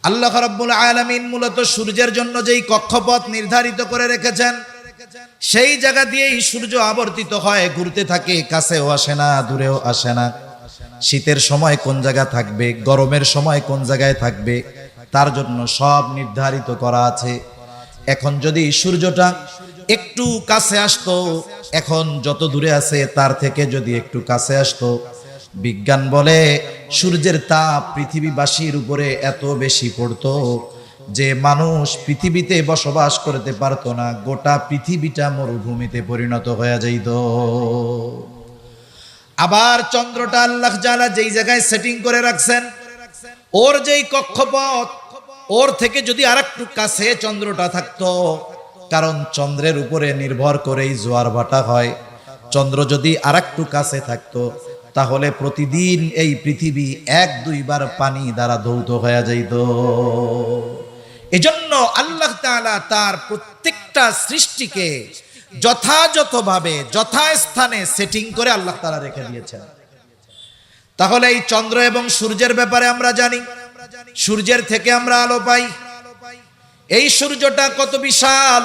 আল্লাহ রাব্বুল আলামিন মূলত সূর্যের জন্য যেই কক্ষপথ নির্ধারিত করে রেখেছেন, সেই জায়গা দিয়েই সূর্য আবর্তিত হয়, ঘুরতে থাকে, কাছেও আসে না, দূরেও আসে না। শীতের সময় কোন জায়গা থাকবে, গরমের সময় কোন জায়গায় থাকবে, তার জন্য সব নির্ধারিত করা আছে। এখন যদি সূর্যটা একটু কাছে আসতো, এখন যত দূরে আছে তার থেকে যদি একটু কাছে আসতো, বিজ্ঞান বলে সূর্যের তাপ পৃথিবীবাসীর উপরে এত বেশি পড়তো যে মানুষ পৃথিবীতে বসবাস করতে পারতো না, গোটা পৃথিবীটা মরুভূমিতে পরিণত হয়ে যাইত। আবার চন্দ্রটা আল্লাহ জালা যেই জায়গায় সেটিং করে রাখছেন, ওর যেই কক্ষপথ, ওর থেকে যদি আরেকটু কাছে চন্দ্রটা থাকতো, কারণ চন্দ্রের উপরে নির্ভর করেই জোয়ার ভাটা হয়, চন্দ্র যদি আরেকটু কাছে থাকতো তাহলে প্রতিদিন এই পৃথিবী 1-2 বার পানি দ্বারা ধৌত হয়ে যাইত। এজন্য আল্লাহ তাআলা তার প্রত্যেকটা সৃষ্টিকে যথাযথভাবে যথাস্থানে সেটিং করে আল্লাহ তাআলা রেখে দিয়েছেন। তাহলে এই চন্দ্র এবং সূর্যের ব্যাপারে আমরা জানি, সূর্যের থেকে আমরা আলো পাই। এই সূর্যটা কত বিশাল!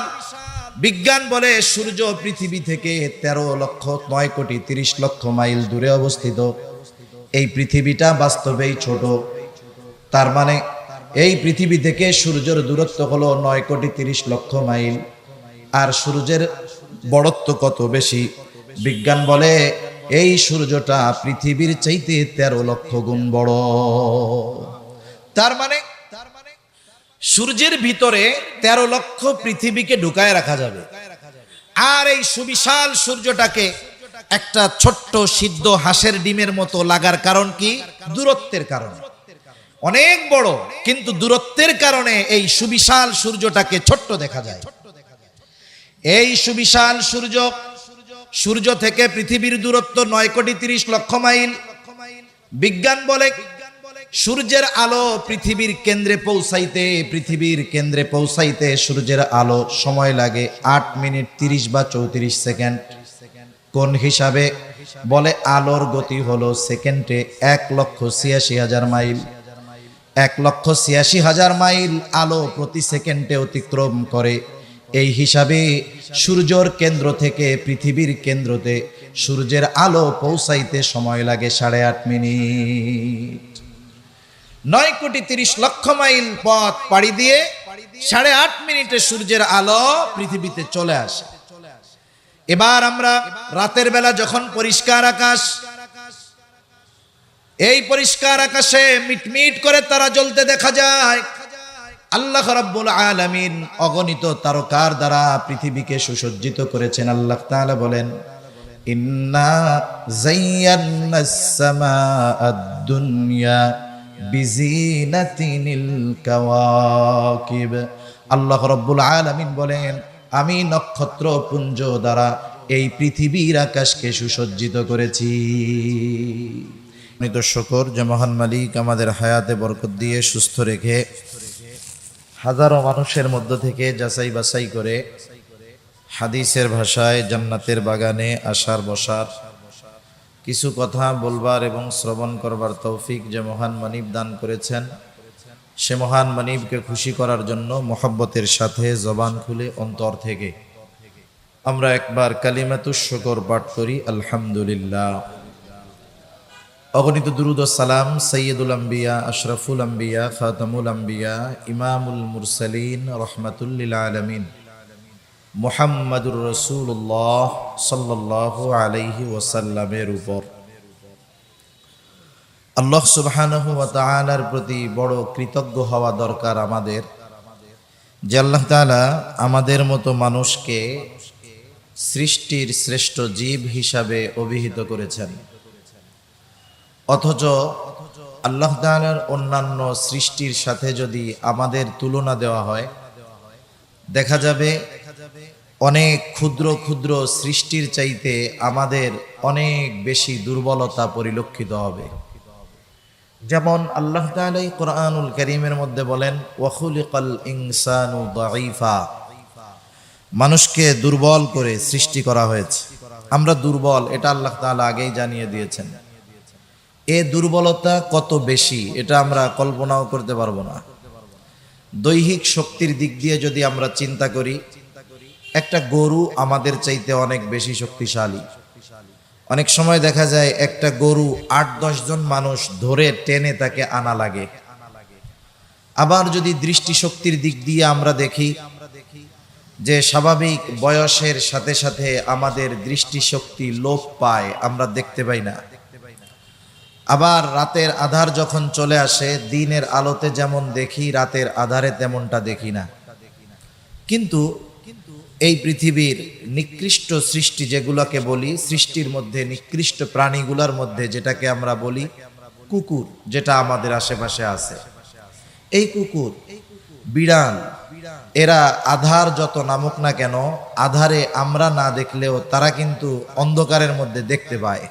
বিজ্ঞান বলে সূর্য পৃথিবী থেকে 13,09,30,00,000 মাইল দূরে অবস্থিত। এই পৃথিবীটা বাস্তবেই ছোট। তার মানে এই পৃথিবী থেকে সূর্যের দূরত্ব হলো 9,30,00,000 মাইল। আর সূর্যের বড়ত্ব কত বেশি! বিজ্ঞান বলে এই সূর্যটা পৃথিবীর চাইতে 13,00,000 গুণ বড়। তার মানে সূর্যের ভিতরে 13,00,000 পৃথিবীকে ঢুকায় রাখা যাবে। আর এই সুবিশাল সূর্যটাকে একটা ছোট্ট সিদ্ধ হাঁসের ডিমের মতো লাগার কারণ কি? দূরত্বের কারণে। অনেক বড়, কিন্তু দূরত্বের কারণে এই সুবিশাল সূর্যটাকে ছোট্ট দেখা যায়। এই সুবিশাল সূর্য থেকে পৃথিবীর দূরত্ব 9,30,00,000 মাইল। বিজ্ঞান বলে সূর্যের আলো পৃথিবীর কেন্দ্রে পৌঁছাইতে সূর্যের আলো সময় লাগে 8 মিনিট 30 বা 34 সেকেন্ড। কোন হিসাবে? বলে আলোর গতি হলো সেকেন্ডে 1,86,000 মাইল। 1,86,000 মাইল আলো প্রতি সেকেন্ডে অতিক্রম করে। এই হিসাবে সূর্যের কেন্দ্র থেকে পৃথিবীর কেন্দ্রতে সূর্যের আলো পৌঁছাইতে সময় লাগে 8.5 মিনিট। 9,30,00,000 মাইল পথ পাড়ি দিয়ে 8.5 মিনিটে সূর্যের আলো পৃথিবীতে চলে আসে। এবার আমরা রাতের বেলা যখন পরিষ্কার আকাশ, এই পরিষ্কার আকাশে মিটমিট করে তারা জ্বলতে দেখা যায়, আল্লাহ রাব্বুল আলামিন অগণিত তারকার দ্বারা পৃথিবীকে সুসজ্জিত করেছেন। আল্লাহ তাআলা বলেন, ইন্না যায়্যানাস সামাআদ দুনিয়া বিজিনাতিনিল কাওয়াকিব। আল্লাহ রাব্বুল আলামিন বলেন, আমি নক্ষত্র পুঞ্জ দ্বারা এই পৃথিবীর আকাশকে সুসজ্জিত করেছি। তো শুকর যে মহান মালিক আমাদের হায়াতে বরকত দিয়ে সুস্থ রেখে হাজারো মানুষের মধ্য থেকে যাচাই বাছাই করে হাদিসের ভাষায় জান্নাতের বাগানে আসার বসার, কিছু কথা বলবার এবং শ্রবণ করবার তৌফিক যে মহান মানিব দান করেছেন, সে মহান মানিবকে খুশি করার জন্য মোহাব্বতের সাথে জবান খুলে অন্তর থেকে আমরা একবার কালিমাতুশ শুকর পাঠ করি, আলহামদুলিল্লাহ। অগণিত দুরুদ ও সালাম সৈয়দুল আম্বিয়া, আশরাফুল আম্বিয়া, খাতামুল আম্বিয়া, ইমামুল মুরসালিন, রহমাতুল লিল আলামিন মুহাম্মাদুর রাসূলুল্লাহ সাল্লাল্লাহু আলাইহি ওয়াসাল্লামের উপর আল্লাহ সুবহানাহু ওয়া তাআলার প্রতি বড় কৃতজ্ঞ হওয়া দরকার আমাদের, যে আল্লাহ তাআলা আমাদের মতো মানুষকে সৃষ্টির শ্রেষ্ঠ জীব হিসাবে অভিহিত করেছেন। অথচ আল্লাহ তাআলার অন্যান্য সৃষ্টির সাথে যদি আমাদের তুলনা দেওয়া হয়, দেখা যাবে অনেক ক্ষুদ্র ক্ষুদ্র সৃষ্টির চাইতে আমাদের অনেক বেশি দুর্বলতা পরিলক্ষিত হবে। যেমন আল্লাহ তাআলা কুরআনুল কারীমের মধ্যে বলেন, ওয়া খুলিকাল ইনসানু দাঈফা, মানুষকে দুর্বল করে সৃষ্টি করা হয়েছে। আমরা দুর্বল, এটা আল্লাহ তাআলা আগেই জানিয়ে দিয়েছেন। এ দুর্বলতা কত বেশি এটা আমরা কল্পনাও করতে পারবো না। দৈহিক শক্তির দিক দিয়ে যদি আমরা চিন্তা করি, একটা গরু আমাদের চাইতে অনেক বেশি শক্তিশালী। অনেক সময় দেখা যায় একটা গরু ৮-১০ জন মানুষ ধরে টেনে তাকে আনা লাগে। আবার যদি দৃষ্টিশক্তির দিক দিয়ে আমরা দেখি যে স্বাভাবিক বয়সের সাথে সাথে আমাদের দৃষ্টিশক্তি লোপ পায়, আমরা দেখতে পাই না। আবার রাতের আধার যখন চলে আসে, দিনের আলোতে যেমন দেখি, রাতের আধারে তেমনটা দেখি না। কিন্তু এই পৃথিবীর নিকৃষ্ট সৃষ্টি যেগুলোকে বলি, সৃষ্টির মধ্যে নিকৃষ্ট প্রাণীগুলোর মধ্যে যেটাকে আমরা বলি কুকুর, যেটা আমাদের আশেপাশে আছে, এই কুকুর, বিড়াল, এরা আধার যত নামুক না কেন, আধারে আমরা না দেখলেও তারা কিন্তু অন্ধকারের মধ্যে দেখতে পায়।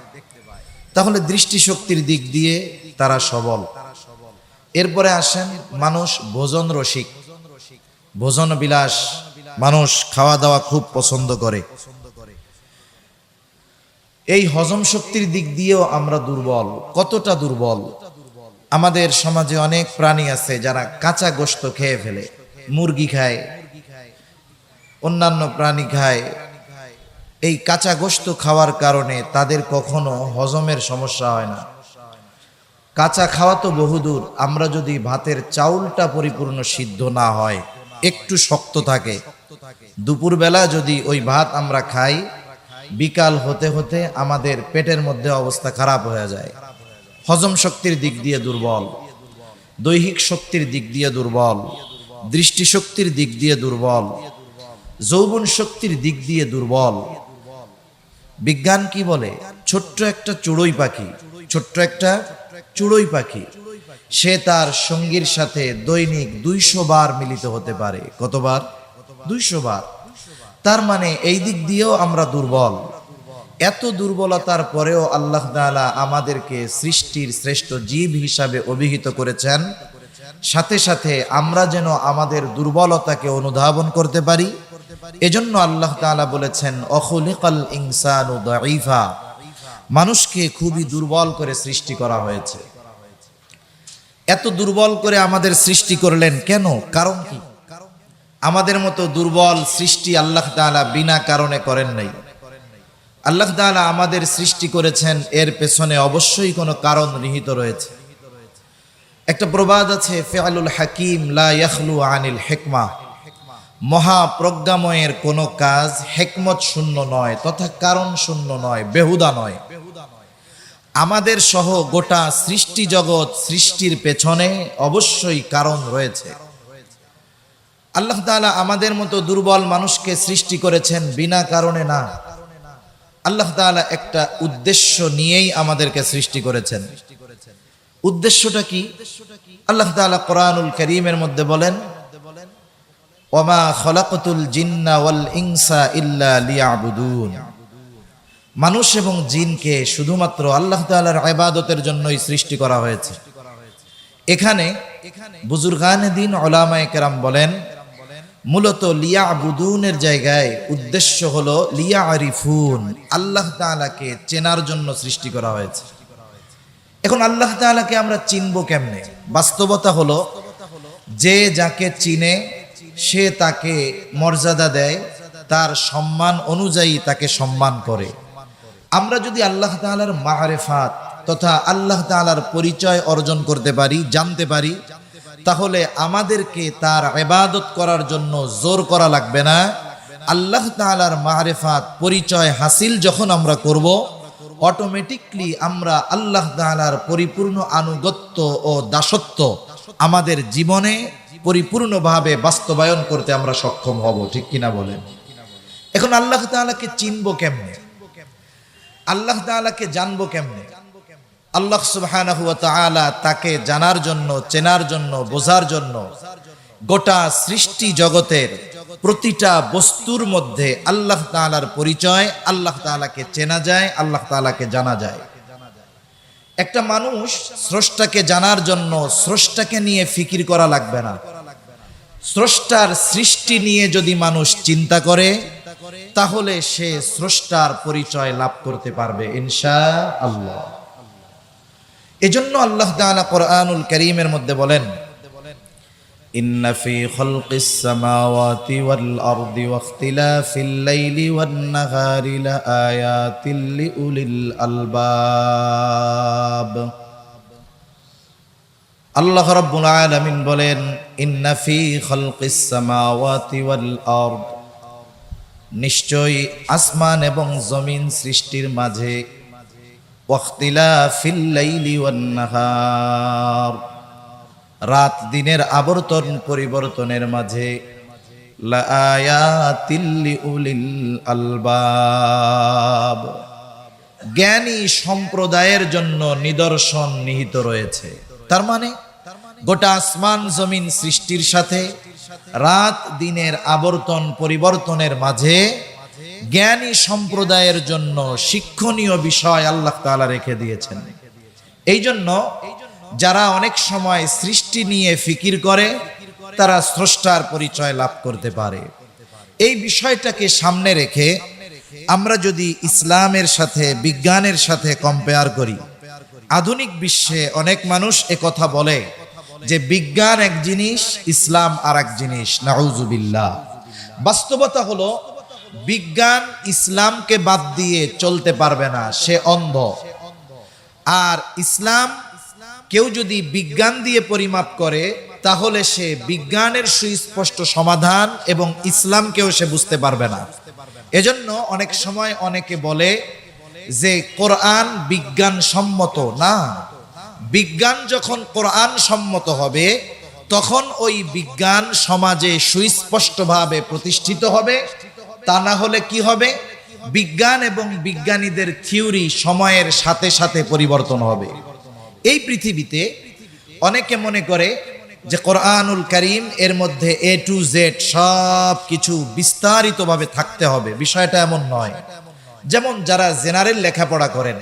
তাহলে দৃষ্টিশক্তির দিক দিয়ে তারা সবল। এরপরে আসেন মানুষ ভোজন রসিক, ভোজন বিলাস, মানুষ খাওয়া দাওয়া খুব পছন্দ করে। এই হজম শক্তির দিক দিয়েও আমরা দুর্বল। কতটা দুর্বল! আমাদের সমাজে অনেক প্রাণী আছে যারা কাঁচা গোশত খেয়ে ফেলে, মুরগি খায়, অন্যান্য প্রাণী খায়। এই কাঁচা গোশত খাওয়ার কারণে তাদের কখনো হজমের সমস্যা হয় না। কাঁচা খাওয়া তো বহুদূর, আমরা যদি ভাতের চাউলটা পরিপূর্ণ সিদ্ধ না হয়, একটু শক্ত থাকে, দুপুরবেলা যদি ওই ভাত আমরা খাই, বিকাল হতে হতে আমাদের পেটের মধ্যে অবস্থা খারাপ হয়ে যায়। হজম শক্তির দিক দিয়ে দুর্বল, দৈহিক শক্তির দিক দিয়ে দুর্বল, দৃষ্টিশক্তির দিক দিয়ে দুর্বল, যৌবন শক্তির দিক দিয়ে দুর্বল। বিজ্ঞান কি বলে? ছোট্ট একটা চড়ুই পাখি, ছোট্ট একটা চড়ুই পাখি, সে তার সঙ্গীর সাথে দৈনিক ২০০ বার মিলিত হতে পারে। কতবার? ২০০ বার। তার মানে এই দিক দিয়েও আমরা দুর্বল। এত দুর্বলতার পরেও আল্লাহ তাআলা আমাদেরকে সৃষ্টির শ্রেষ্ঠ জীব হিসাবে অভিহিত করেছেন। সাথে সাথে আমরা যেন আমাদের দুর্বলতাকে অনুধাবন করতে পারি, এজন্য আল্লাহ তাআলা বলেছেন অখুলিকাল ইনসানু দাঈফা, মানুষকে খুবই দুর্বল করে সৃষ্টি করা হয়েছে। এত দুর্বল করে আমাদের সৃষ্টি করলেন কেন? কারণ কি? আমাদের মতো দুর্বল সৃষ্টি আল্লাহ তাআলা বিনা কারণে করেন নাই। আল্লাহ তাআলা আমাদের সৃষ্টি করেছেন, এর পেছনে অবশ্যই কোনো কারণ নিহিত রয়েছে। একটা প্রবাদ আছে, ফিআলুল হাকিম লা ইয়াখলু আনিল হিকমা, মহাপ্রজ্ঞাময়ের কোনো কাজ হিকমত শূন্য নয়, তথা কারণ শূন্য নয়, বেহুদা নয়। আমাদের সহ গোটা সৃষ্টি জগৎ সৃষ্টির পেছনে অবশ্যই কারণ রয়েছে। আল্লাহ তাআলা আমাদের মতো দুর্বল মানুষকে সৃষ্টি করেছেন বিনা কারণে না। আল্লাহ তাআলা একটা উদ্দেশ্য নিয়েই আমাদেরকে সৃষ্টি করেছেন। উদ্দেশ্যটা কি? আল্লাহ তাআলা কোরআনুল কারীমের মধ্যে বলেন ওয়ামা খলাকতুল জিন্না ওয়াল ইনসা ইল্লা লিয়াবুদুন, মানুষ এবং জিনকে শুধুমাত্র আল্লাহ তাআলার ইবাদতের জন্যই সৃষ্টি করা হয়েছে। এখানে বুজুর্গানে দ্বীন উলামায়ে কেরাম বলেন, মূলত লিয়াবুদুনের জায়গায় উদ্দেশ্য হলো লিয়ারিফুন, আল্লাহ তাআলাকে চেনার জন্য সৃষ্টি করা হয়েছে। এখন আল্লাহ তাআলাকে আমরা চিনব কেমনে? বাস্তবতা হলো, যে যাকে চিনে সে তাকে মর্যাদা দেয়, তার সম্মান অনুযায়ী তাকে সম্মান করে। আমরা যদি আল্লাহ তাআলার মারিফাত তথা আল্লাহ তাআলার পরিচয় অর্জন করতে পারি, জানতে পারি, তাহলে আমাদেরকে তার ইবাদত করার জন্য জোর করা লাগবে না। আল্লাহ তাআলার মারিফাত পরিচয় হাসিল যখন আমরা করব, অটোমেটিকলি আমরা আল্লাহ তাআলার পরিপূর্ণ আনুগত্য ও দাসত্ব আমাদের জীবনে পরিপূর্ণভাবে বাস্তবায়ন করতে আমরা সক্ষম হব। ঠিক কিনা বলেন? এখন আল্লাহ তাআলাকে চিনব কেমনে? আল্লাহ তাআলাকে জানবো কেমনে? আল্লাহ সুবহানাহু ওয়া তাআলা তাকে জানার জন্য, চেনার জন্য, বোঝার জন্য গোটা সৃষ্টি জগতের প্রতিটা বস্তুর মধ্যে আল্লাহ তাআলার পরিচয়, আল্লাহ তাআলাকে চেনা যায়, আল্লাহ তাআলাকে জানা যায়। একটা মানুষ স্রষ্টাকে জানার জন্য স্রষ্টাকে নিয়ে ফিকির করা লাগবে না। স্রষ্টার সৃষ্টি নিয়ে যদি মানুষ চিন্তা করে, তাহলে সে স্রষ্টার পরিচয় লাভ করতে পারবে ইনশাআল্লাহ। এজন্য আল্লাহ তাআলা কোরআনুল কারীমের মধ্যে বলেন ইন্না ফি খালকিস সামাওয়াতি ওয়াল আরদি ওয়াখতিলাফিল লাইলি ওয়ান নাহারি লাআয়াতিল লিউলিল আলবাব। আল্লাহ রাব্বুল আলামিন বলেন, ইন্না ফি খালকিস সামাওয়াতি ওয়াল আরদ, নিশ্চয়ই আসমান এবং জমিন সৃষ্টির মাঝে, ওয়াখতিলাফিল লাইলি ওয়ান নাহার, রাত দিনের আবর্তন পরিবর্তনের মাঝে, লাআয়াতিল লিউলিল আলবাব, জ্ঞানী সম্প্রদায়ের জন্য নিদর্শন নিহিত রয়েছে। তার মানে গোটা আসমান জমিন সৃষ্টির সাথে রাত দিনের আবর্তন পরিবর্তনের মাঝে জ্ঞানী সম্প্রদায়ের জন্য শিক্ষণীয় বিষয় আল্লাহ তাআলা রেখে দিয়েছেন। এই জন্য যারা অনেক সময় সৃষ্টি নিয়ে ফিকির করে তারা স্রষ্টার পরিচয় লাভ করতে পারে। এই বিষয়টাকে সামনে রেখে আমরা যদি ইসলামের সাথে বিজ্ঞানের সাথে কম্পেয়ার করি, আধুনিক বিশ্বে অনেক মানুষ কথা বলে যে বিজ্ঞান এক জিনিস, ইসলাম আর এক জিনিস। নাউজুবিল্লাহ। বাস্তবতা হলো বিজ্ঞান ইসলামকে বাদ দিয়ে চলতে পারবে না, সে অন্ধ। আর ইসলাম কেউ যদি বিজ্ঞান দিয়ে পরিমাপ করে তাহলে সে বিজ্ঞানের সুস্পষ্ট সমাধান এবং ইসলামকেও সে বুঝতে পারবে না। এজন্য অনেক সময় অনেকে বলে যে কোরআন বিজ্ঞান সম্মত না। বিজ্ঞান যখন কোরআন সম্মত হবে তখন ওই বিজ্ঞান সমাজে সুস্পষ্টভাবে প্রতিষ্ঠিত হবে। তা না হলে কি হবে? বিজ্ঞান এবং বিজ্ঞানীদের থিওরি সময়ের সাথে সাথে পরিবর্তন হবে। এই পৃথিবীতে অনেকে মনে করে যে কোরআনুল কারীম এর মধ্যে A to Z সব কিছু বিস্তারিতভাবে থাকতে হবে। বিষয়টা এমন নয়। যেমন যারা জেনারেল লেখাপড়া করেন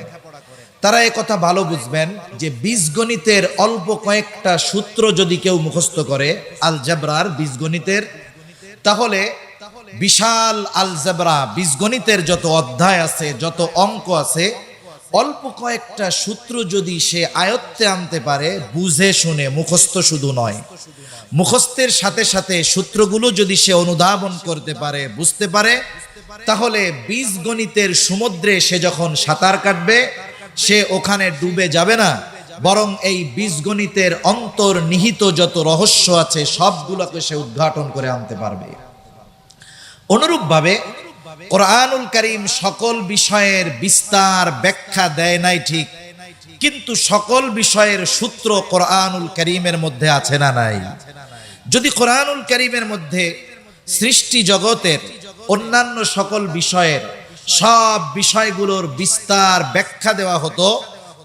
তারা কথা ভালো বুঝবেন যে বীজগণিতের অল্প কয়েকটা সূত্র যদি কেউ মুখস্থ করে আলজেব্রার বীজগণিতের, তাহলে বিশাল আলজেব্রা বীজগণিতের যত অধ্যায় আছে, যত অঙ্ক আছে, অল্প কয়েকটা সূত্র যদি সে আয়ত্তে আনতে পারে, বুঝে শুনে, মুখস্থ শুধু নয়, মুখস্থের সাথে সাথে সূত্রগুলো যদি সে অনুধাবন করতে পারে, বুঝতে পারে, তাহলে বীজগণিতের সমুদ্রে সে যখন সাঁতার কাটবে সে ওখানে ডুবে যাবে না, বরং এই বীজগণিতের অন্তর্নিহিত যত রহস্য আছে সবগুলোকে সে উদ্ঘাটন করে আনতে পারবে। অনুরূপভাবে কোরআনুল কারীম সকল বিষয়ের বিস্তার ব্যাখ্যা দেয় নাই ঠিক, কিন্তু সকল বিষয়ের সূত্র কোরআনুল কারীমের মধ্যে আছে না নাই? যদি কোরআনুল কারীমের মধ্যে সৃষ্টি জগতের অন্যান্য সকল বিষয়ের সব বিষয়গুলোর বিস্তার ব্যাখ্যা দেওয়া হতো,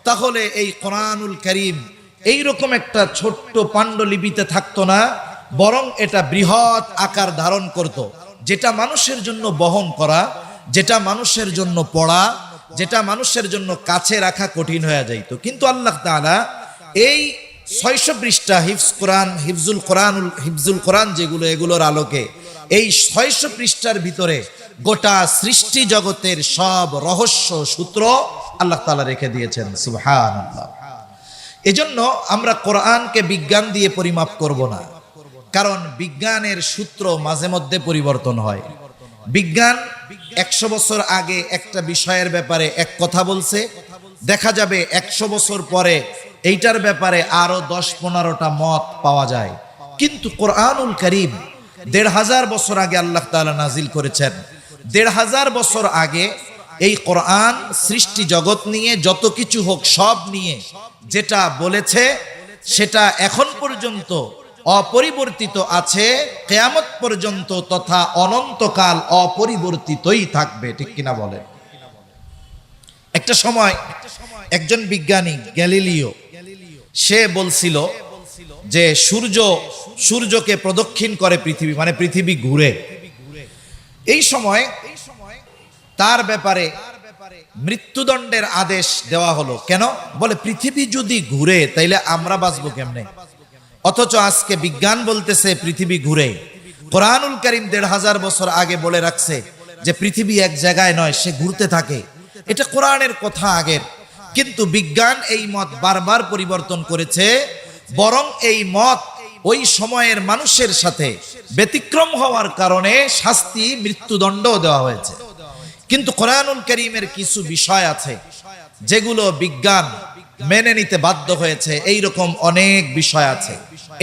তাহলে এই কোরআনুল কারীম এইরকম একটা ছোট্ট পাণ্ডুলিপিতে থাকতো না, বরং এটা বৃহৎ আকার ধারণ করত, যেটা মানুষের জন্য বহন করা, যেটা মানুষের জন্য পড়া, যেটা মানুষের জন্য কাছে রাখা কঠিন হয়ে যাইত। কিন্তু আল্লাহ তাআলা এই 600 পৃষ্ঠা হিফজুল কোরআন যেগুলো, এগুলোর আলোকে এই 600 পৃষ্ঠার ভিতরে গোটা সৃষ্টি জগতের সব রহস্য সূত্র আল্লাহ তাআলা রেখে দিয়েছেন। সুবহানাল্লাহ। এজন্য আমরা কোরআনকে বিজ্ঞান দিয়ে পরিমাপ করব না, কারণ বিজ্ঞানের সূত্র মাঝে মধ্যে পরিবর্তন হয়। বিজ্ঞান 100 বছর আগে একটা বিষয়ের ব্যাপারে এক কথা বলছে, দেখা যাবে 100 বছর পরে এইটার ব্যাপারে আরো 10-15টা মত পাওয়া যায়। কিন্তু কোরআনুল কারীম 1500 বছর আগে আল্লাহ তাআলা নাজিল করেছেন। 1500 বছর আগে এই কোরআন সৃষ্টি জগৎ নিয়ে যত কিছু হোক সব নিয়ে যেটা বলেছে সেটা এখন পর্যন্ত অপরিবর্তিত আছে, কিয়ামত পর্যন্ত তথা অনন্তকাল অপরিবর্তিতই থাকবে। ঠিক কিনা বলেন? একটা সময় একজন বিজ্ঞানী গ্যালিলিও, সে বলছিল যে সূর্যকে প্রদক্ষিণ করে পৃথিবী, মানে পৃথিবী ঘুরে। এই সময় তার ব্যাপারে মৃত্যুদণ্ডের আদেশ দেওয়া হলো। কেন? বলে পৃথিবী যদি ঘুরে তাইলে আমরা বাঁচবো কেমনে? অথচ আজকে বিজ্ঞান বলতেছে পৃথিবী ঘুরে। কোরআনুল কারীম 1500 বছর আগে বলে রাখছে যে পৃথিবী এক জায়গায় নয়, সে ঘুরতে থাকে। এটা কোরআনের কথা আগের, কিন্তু বিজ্ঞান এই মত বারবার পরিবর্তন করেছে, বরং এই মত ওই সময়ের মানুষের সাথে ব্যতিক্রম হওয়ার কারণে শাস্তি মৃত্যুদণ্ড দেওয়া হয়েছে। কিন্তু কোরআনুল কারীমের কিছু বিষয় আছে যেগুলো বিজ্ঞান মেনে নিতে বাধ্য হয়েছে, এই রকম অনেক বিষয় আছে।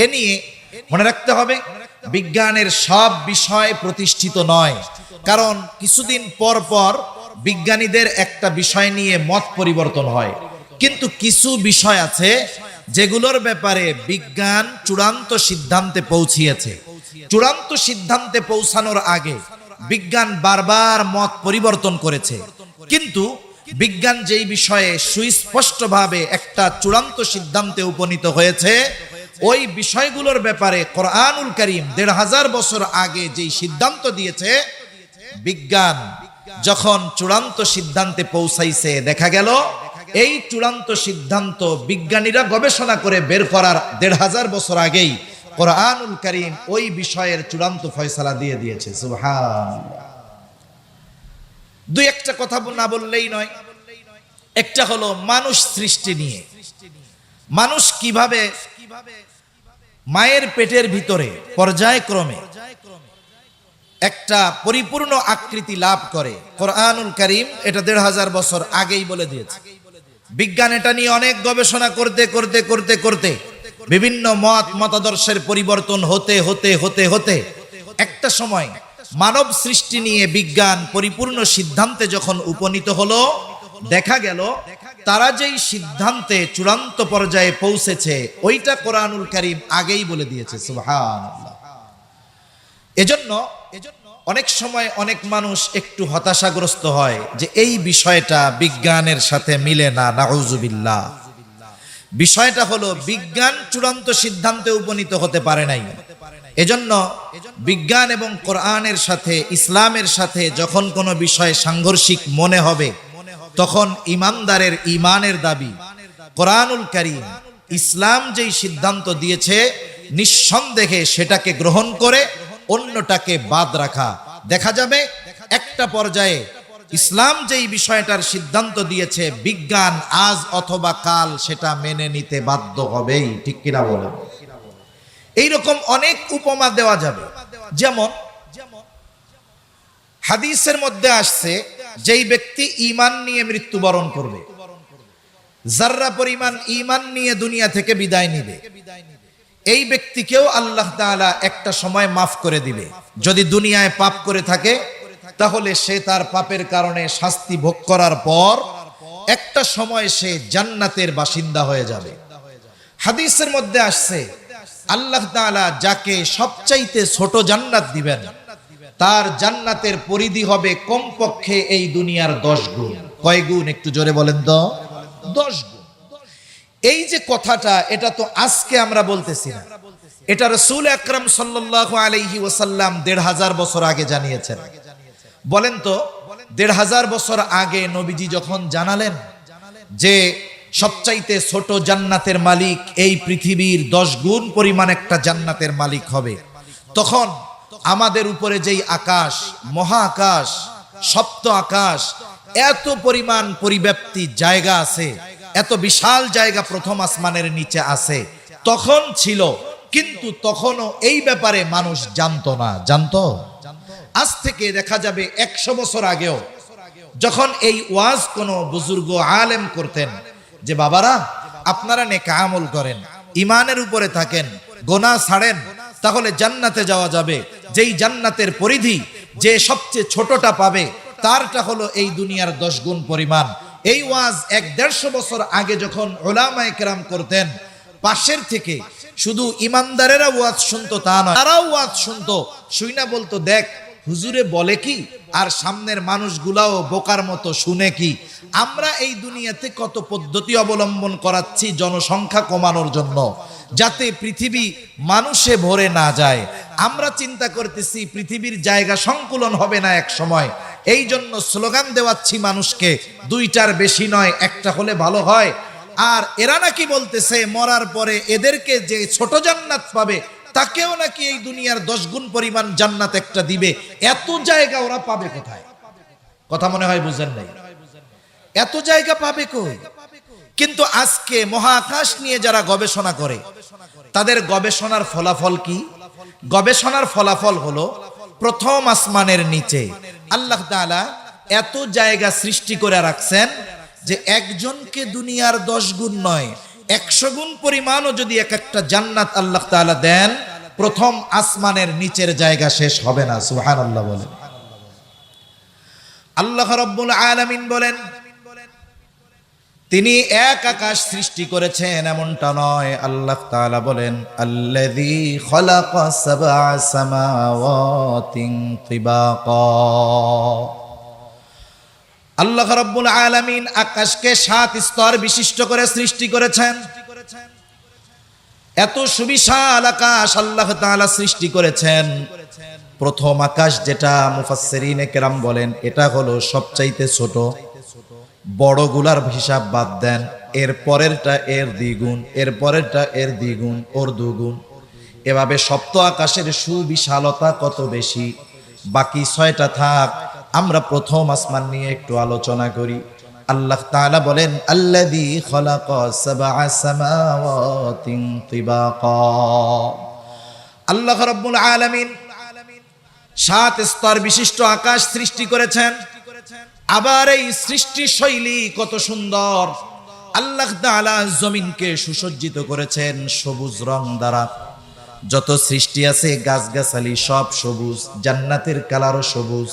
এ নিয়ে মনে রাখতে হবে, বিজ্ঞানের সব বিষয় প্রতিষ্ঠিত নয়, কারণ কিছুদিন পর পর বিজ্ঞানীদের একটা বিষয় নিয়ে মত পরিবর্তন হয়। কিন্তু কিছু বিষয় আছে যেগুলোর ব্যাপারে বিজ্ঞান চূড়ান্ত সিদ্ধান্তে পৌঁছিয়েছে। চূড়ান্ত সিদ্ধান্তে পৌঁছানোর আগে বিজ্ঞান বারবার মত পরিবর্তন করেছে, কিন্তু বিজ্ঞান যেই বিষয়ে সুস্পষ্টভাবে একটা চূড়ান্ত সিদ্ধান্তে উপনীত হয়েছে, ওই বিষয়গুলোর ব্যাপারে কোরআনুল কারীম ১৫০০ বছর আগে যেই সিদ্ধান্ত দিয়েছে, বিজ্ঞান যখন চূড়ান্ত সিদ্ধান্তে পৌঁছাইছে, দেখা গেল এই চূড়ান্ত সিদ্ধান্ত বিজ্ঞানীরা গবেষণা করে বের করার ১৫০০ বছর আগেই কোরআনুল কারীম ওই বিষয়ের চূড়ান্ত ফয়সালা দিয়ে দিয়েছে। সুবহানাল্লাহ। দুই একটা কথা না বললেই নয়। একটা হলো মানুষ সৃষ্টি নিয়ে, মানুষ কিভাবে মায়ের পেটের ভিতরে পর্যায়ক্রমে একটা পরিপূর্ণ আকৃতি লাভ করে, কোরআনুল কারীম এটা ১৫০০ বছর আগেই বলে দিয়েছে। বিজ্ঞান এটা নিয়ে অনেক গবেষণা করতে করতে করতে করতে বিভিন্ন মতাদর্শের পরিবর্তন হতে হতে হতে হতে একটা সময় মানব সৃষ্টি নিয়ে বিজ্ঞান পরিপূর্ণ সিদ্ধান্তে যখন উপনীত হলো, দেখা গেল তারা যেই সিদ্ধান্তে চূড়ান্ত পর্যায়ে পৌঁছেছে ওইটা কোরআনুল কারীম আগেই বলে দিয়েছে। সুবহানাল্লাহ। এজন্য অনেক সময় অনেক মানুষ একটু হতাশাগ্রস্ত হয় যে এই বিষয়টা বিজ্ঞানের সাথে মিলে না। নাউযুবিল্লাহ। বিষয়টা হলো বিজ্ঞান চূড়ান্ত সিদ্ধান্তে উপনীত হতে পারে নাই। এজন্য বিজ্ঞান এবং কোরআনের সাথে, ইসলামের সাথে যখন কোনো বিষয় সাংঘর্ষিক মনে হবে, তখন ইমানদারের ইমানের দাবি কোরআনুল কারীম, ইসলাম যেই সিদ্ধান্ত দিয়েছে নিঃসন্দেহে সেটাকে গ্রহণ করে অন্যটাকে বাদ রাখা। দেখা যাবে একটা পর্যায়ে ইসলাম যেই বিষয়টার সিদ্ধান্ত দিয়েছে, বিজ্ঞান আজ অথবা কাল সেটা মেনে নিতে বাধ্য হবেই। ঠিক কিনা বলেন? এইরকম অনেক উপমা দেওয়া যাবে। যেমন হাদিসের মধ্যে আসছে, যেই ব্যক্তি ঈমান নিয়ে মৃত্যুবরণ করবে, যাররা পরিমাণ ঈমান নিয়ে দুনিয়া থেকে বিদায় নিবে, এই ব্যক্তিকেও আল্লাহ তাআলা একটা সময় মাফ করে দিবে। যদি দুনিয়ায় পাপ করে থাকে তাহলে সে তার পাপের কারণে শাস্তি ভোগ করার পর একটা সময় সে জান্নাতের বাসিন্দা হয়ে যাবে। হাদিসের মধ্যে আসছে, আল্লাহ তাআলা যাকে সবচাইতে ছোট জান্নাত দিবেন, তার জান্নাতের পরিধি হবে কমপক্ষে এই দুনিয়ার ১০ গুণ। কয় গুণ? একটু জোরে বলেন তো। ১০ গুণ। এই যে কথাটা, এটা তো আজকে আমরা বলতেছি না, এটা রাসূল আকরাম সাল্লাল্লাহু আলাইহি ওয়াসাল্লাম ১৫০০ বছর আগে জানিয়েছেন। বলেন তো, ১৫০০ বছর আগে নবীজি যখন জানালেন যে সবচাইতে ছোট জান্নাতের মালিক এই পৃথিবীর ১০ গুণ পরিমাণ একটা জান্নাতের মালিক হবে, তখন আমাদের উপরে যেই আকাশ, মহাকাশ, সপ্ত আকাশ, এত পরিমাণ পরিব্যাপ্তি জায়গা আছে, এত বিশাল জায়গা প্রথম আসমানের নিচে আছে, তখন ছিল। কিন্তু তখনও এই ব্যাপারে মানুষ জানতো না। জানতো? আজ থেকে দেখা যাবে ১০০ বছর আগেও যখন এই ওয়াজ কোনো বুজুর্গ আলেম করতেন যে বাবারা আপনারা নেক আমল করেন, ইমানের উপরে থাকেন, গোনাহ ছাড়েন, তাহলে জান্নাতে যাওয়া যাবে। যেই জান্নাতের পরিধি যে সবচেয়ে ছোটটা পাবে তারটা হলো এই দুনিয়ার ১০ গুণ পরিমাণ। এই ওয়াজ ১-১৫০ বছর আগে যখন উলামায়ে কেরাম করতেন, পাশের থেকে শুধু ইমানদারেরা ওয়াজ শুনতো তা নয়, তারাও ওয়াজ শুনতো, শুইনা বলতো দেখ হুজুরে বলে কি, আর সামনের মানুষগুলাও বোকার মতো শুনে কি। আমরা এই দুনিয়াতে কত পদ্ধতি অবলম্বন করাচ্ছি জনসংখ্যা কমানোর জন্য, যাতে পৃথিবী মানুষে ভরে না যায়। আমরা চিন্তা করতেছি পৃথিবীর জায়গা সংকুলন হবে না এক সময়, এই জন্য স্লোগান দেওয়াচ্ছি মানুষকে, ২টার বেশি নয়, একটা হলে ভালো হয়। আর এরা নাকি বলতেছে মরার পরে এদেরকে যে ছোট জান্নাত পাবে তাকেও নাকি এই দুনিয়ার ১০ গুণ পরিমাণ জান্নাত একটা দিবে। এত জায়গা ওরা পাবে কোথায়? কথা মনে হয় বুঝেন নাই। এত জায়গা পাবে কই? কিন্তু আজকে মহাকাশ নিয়ে যারা গবেষণা করে তাদের গবেষণার ফলাফল কি? গবেষণার ফলাফল হলো প্রথম আসমানের নিচে আল্লাহ তাআলা এত জায়গা সৃষ্টি করে রাখছেন যে একজনকে দুনিয়ার 10 গুণ নয় 100 গুণ পরিমাণও যদি এক একটা জান্নাত আল্লাহ তাআলা দেন, প্রথম আসমানের নিচের জায়গা শেষ হবে না। সুবহানাল্লাহ বলেন। আল্লাহ রাব্বুল আলামিন বলেন তিনি এক আকাশ সৃষ্টি করেছেন এমনটা নয়। আল্লাহ তাআলা বলেন আল্লাযী খালাকা সাবআ সামাওয়াতিন তিবাকা। আল্লাহ রাব্বুল আলামিন আকাশকে 7 স্তর বিশিষ্ট করে সৃষ্টি করেছেন। এত সুবিশাল আকাশ আল্লাহ তাআলা সৃষ্টি করেছেন। প্রথম আকাশ যেটা মুফাসসিরিনে কেরাম বলেন এটা হলো সবচাইতে ছোট, বড়গুলার হিসাব বাদ দেন, এর পরেরটা এর দ্বিগুণ, এর পরেরটা এর দ্বিগুণ, ওর দুগুণ, এভাবে সপ্ত আকাশের সুবিশালতা কত বেশি। বাকি 6টা থাক, আমরা প্রথম আসমান নিয়ে একটু আলোচনা করি। আল্লাহ তাআলা বলেন আল্লাযী খালাকা সাবআ সামাওয়াতিন তিবাকা। আল্লাহ রাব্বুল আলামিন 7 স্তর বিশিষ্ট আকাশ সৃষ্টি করেছেন। আবার এই সৃষ্টি শৈলী কত সুন্দর। আল্লাহ তাআলা জমিনকে সুসজ্জিত করেছেন সবুজ রং দ্বারা। যত সৃষ্টি আছে গাছগাছালি সব সবুজ, জান্নাতের কালারও সবুজ।